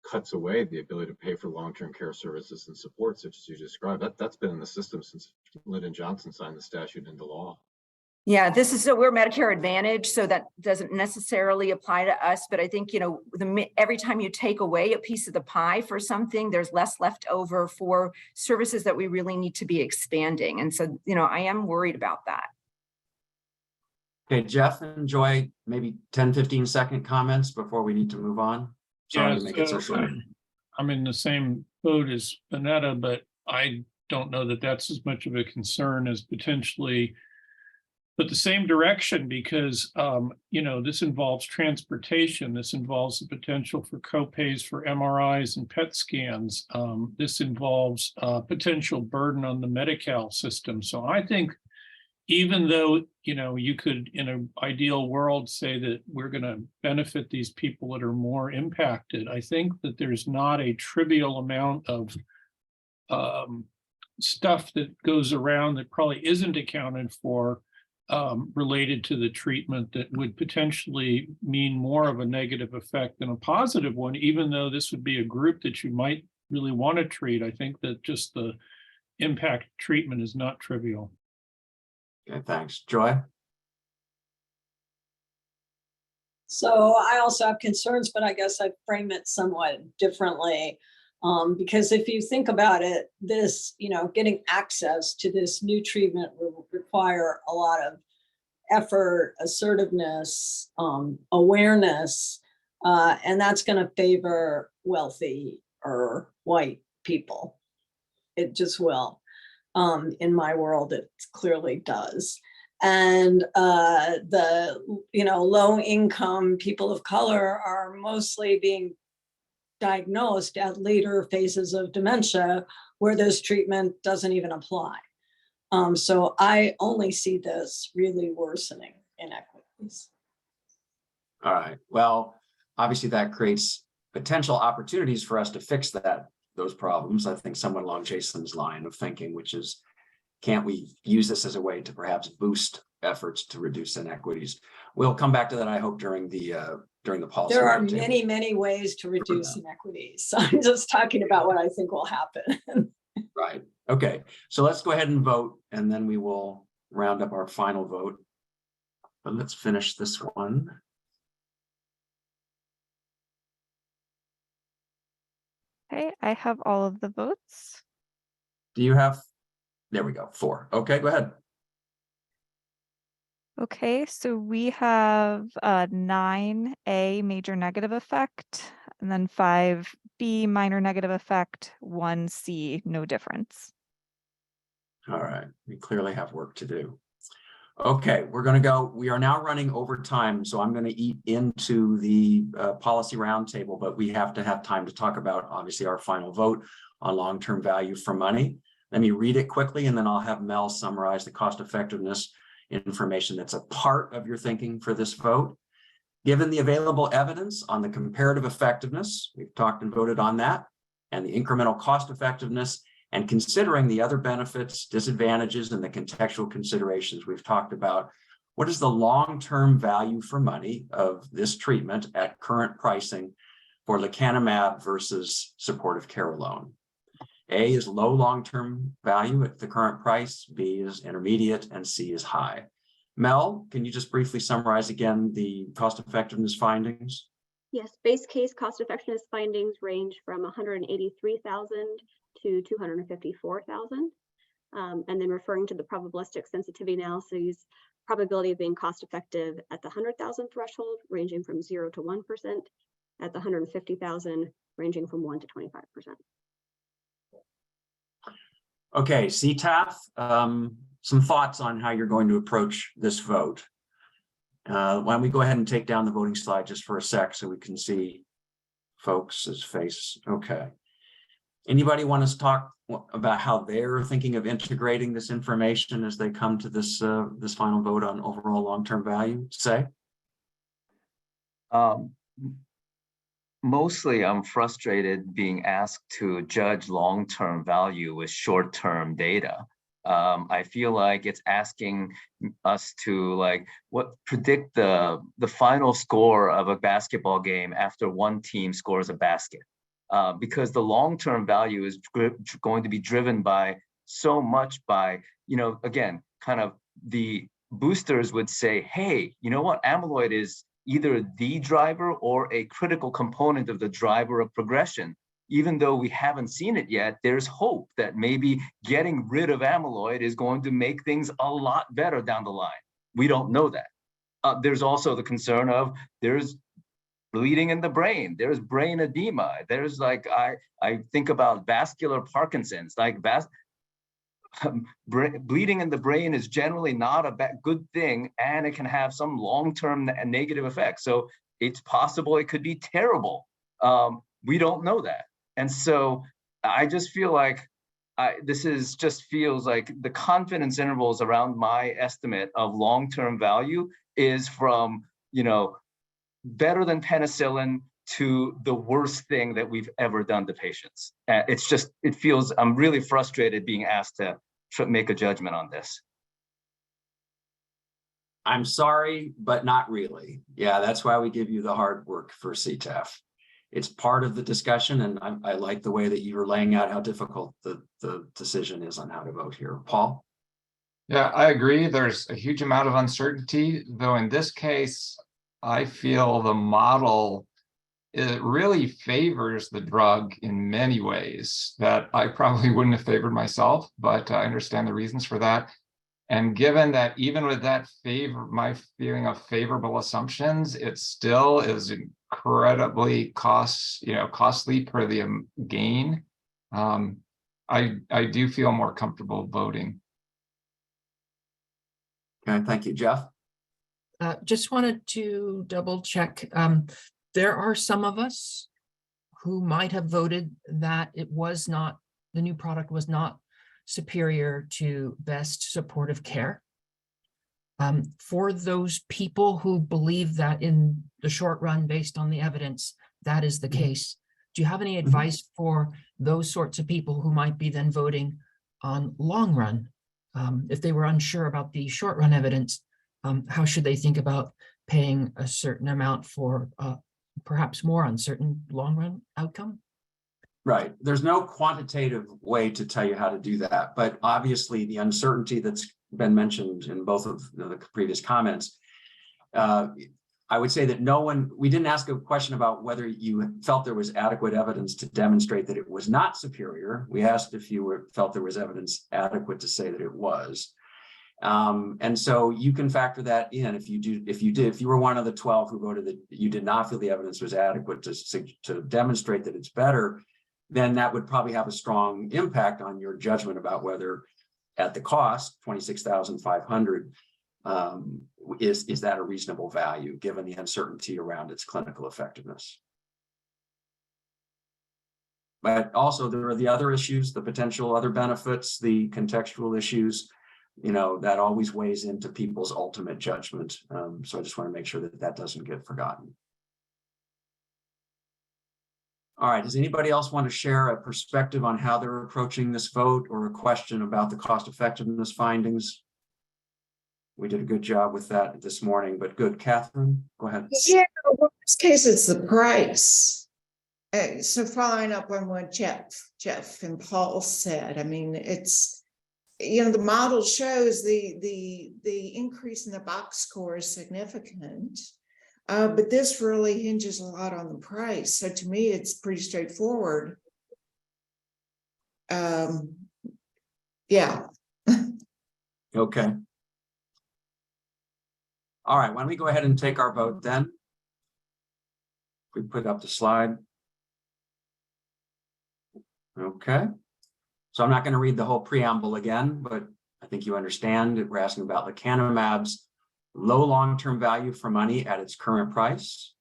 cuts away the ability to pay for long-term care services and support, such as you described. That's been in the system since Lyndon Johnson signed the statute into law. Yeah, we're Medicare Advantage, so that doesn't necessarily apply to us. But I think, every time you take away a piece of the pie for something, there's less left over for services that we really need to be expanding. And so, I am worried about that. Okay, Jeff and Joy, maybe 10, 15-second comments before we need to move on. Sorry to make it so short. I'm in the same boat as Annetta, but I don't know that that's as much of a concern as potentially, but the same direction, because, this involves transportation. This involves the potential for copays for MRIs and PET scans. This involves potential burden on the Medi-Cal system. So I think, even though, you could, in an ideal world, say that we're going to benefit these people that are more impacted, I think that there's not a trivial amount of stuff that goes around that probably isn't accounted for related to the treatment that would potentially mean more of a negative effect than a positive one, even though this would be a group that you might really want to treat. I think that just the impact treatment is not trivial. Okay, thanks. Joy? So I also have concerns, but I guess I frame it somewhat differently. Because if you think about it, this, getting access to this new treatment will require a lot of effort, assertiveness, awareness, and that's going to favor wealthy or white people. It just will. In my world, it clearly does. And the low income people of color are mostly being diagnosed at later phases of dementia where this treatment doesn't even apply. So I only see this really worsening inequities. All right. Well, obviously that creates potential opportunities for us to fix those problems. I think somewhat along Jason's line of thinking, which is, can't we use this as a way to perhaps boost efforts to reduce inequities? We'll come back to that, I hope, during the policy. There are many, many ways to reduce inequities. So I'm just talking about what I think will happen. Right. Okay. So let's go ahead and vote, and then we will round up our final vote. But let's finish this one. Okay, I have all of the votes. Do you have, there we go, 4. Okay, go ahead. Okay, so we have 9A major negative effect, and then 5B minor negative effect, 1C no difference. All right, we clearly have work to do. Okay, we're going to go. We are now running over time, so I'm going to eat into the policy roundtable, but we have to have time to talk about, obviously, our final vote on long-term value for money. Let me read it quickly, and then I'll have Mel summarize the cost effectiveness information that's a part of your thinking for this vote. Given the available evidence on the comparative effectiveness, we've talked and voted on that, and the incremental cost effectiveness, and considering the other benefits, disadvantages, and the contextual considerations we've talked about, what is the long-term value for money of this treatment at current pricing for lecanemab versus supportive care alone? A is low long-term value at the current price, B is intermediate, and C is high. Mel, can you just briefly summarize again the cost effectiveness findings? Yes, base case cost effectiveness findings range from 183,000 to 254,000. And then referring to the probabilistic sensitivity analyses, probability of being cost effective at the 100,000 threshold ranging from 0 to 1%, at the 150,000 ranging from 1 to 25%. Okay, CTAF, some thoughts on how you're going to approach this vote. Why don't we go ahead and take down the voting slide just for a sec so we can see folks' face. Okay. Anybody want to talk about how they're thinking of integrating this information as they come to this this final vote on overall long-term value? Say. Mostly, I'm frustrated being asked to judge long-term value with short-term data. I feel like it's asking us to predict the final score of a basketball game after one team scores a basket. Because the long-term value is going to be driven by so much by, again, kind of the boosters would say, hey, you know what, amyloid is either the driver or a critical component of the driver of progression. Even though we haven't seen it yet, there's hope that maybe getting rid of amyloid is going to make things a lot better down the line. We don't know that. There's also the concern of there's bleeding in the brain, there's brain edema, there's I think about vascular Parkinson's, bleeding in the brain is generally not a good thing, and it can have some long-term negative effects. So it's possible it could be terrible. We don't know that. And so I just feel like feels like the confidence intervals around my estimate of long-term value is from, better than penicillin to the worst thing that we've ever done to patients. I'm really frustrated being asked to make a judgment on this. I'm sorry, but not really. Yeah, that's why we give you the hard work for CTAF. It's part of the discussion, and I like the way that you were laying out how difficult the decision is on how to vote here. Paul? Yeah, I agree. There's a huge amount of uncertainty, though in this case, I feel the model, it really favors the drug in many ways that I probably wouldn't have favored myself, but I understand the reasons for that. And given that even with that my feeling of favorable assumptions, it still is incredibly costly per the gain. I do feel more comfortable voting. Okay, thank you. Jeff? Just wanted to double check. There are some of us who might have voted that the new product was not superior to best supportive care. For those people who believe that in the short run, based on the evidence, that is the case, do you have any advice for those sorts of people who might be then voting on long run? If they were unsure about the short run evidence, how should they think about paying a certain amount for perhaps more uncertain long run outcome? Right. There's no quantitative way to tell you how to do that, but obviously the uncertainty that's been mentioned in both of the previous comments, I I would say that we didn't ask a question about whether you felt there was adequate evidence to demonstrate that it was not superior. We asked if you felt there was evidence adequate to say that it was. And so you can factor that in. If you were one of the 12 who voted that you did not feel the evidence was adequate to demonstrate that it's better, then that would probably have a strong impact on your judgment about whether at the cost, $26,500, is that a reasonable value given the uncertainty around its clinical effectiveness. But also there are the other issues, the potential other benefits, the contextual issues, that always weighs into people's ultimate judgment. So I just want to make sure that that doesn't get forgotten. All right, does anybody else want to share a perspective on how they're approaching this vote or a question about the cost effectiveness findings? We did a good job with that this morning, but good. Catherine, go ahead. Yeah, well, in this case, it's the price. So following up on what Jeff and Paul said, I mean, it's, the model shows the increase in the box score is significant, but this really hinges a lot on the price. So to me, it's pretty straightforward. Yeah. Okay. All right, why don't we go ahead and take our vote then? We put up the slide. Okay. So I'm not going to read the whole preamble again, but I think you understand that we're asking about lecanemab's low long-term value for money at its current price,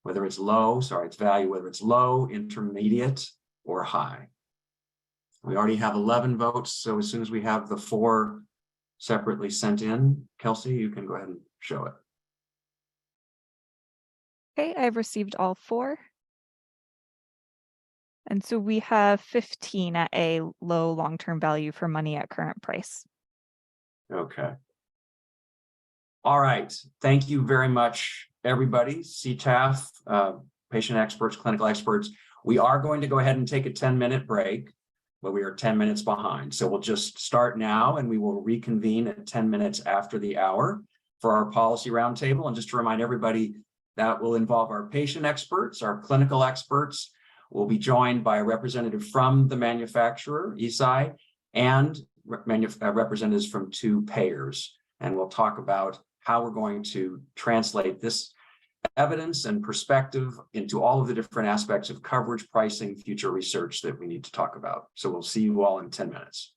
whether it's its value, whether it's low, intermediate, or high. We already have 11 votes, so as soon as we have the 4 separately sent in, Kelsey, you can go ahead and show it. Okay, I've received all 4. And so we have 15 at a low long-term value for money at current price. Okay. All right. Thank you very much, everybody. CTAF, patient experts, clinical experts. We are going to go ahead and take a 10-minute break, but we are 10 minutes behind. So we'll just start now and we will reconvene at 10 minutes after the hour for our policy roundtable. And just to remind everybody, that will involve our patient experts, our clinical experts. We'll be joined by a representative from the manufacturer, ICER, and representatives from 2 payers. And we'll talk about how we're going to translate this evidence and perspective into all of the different aspects of coverage, pricing, future research that we need to talk about. So we'll see you all in 10 minutes.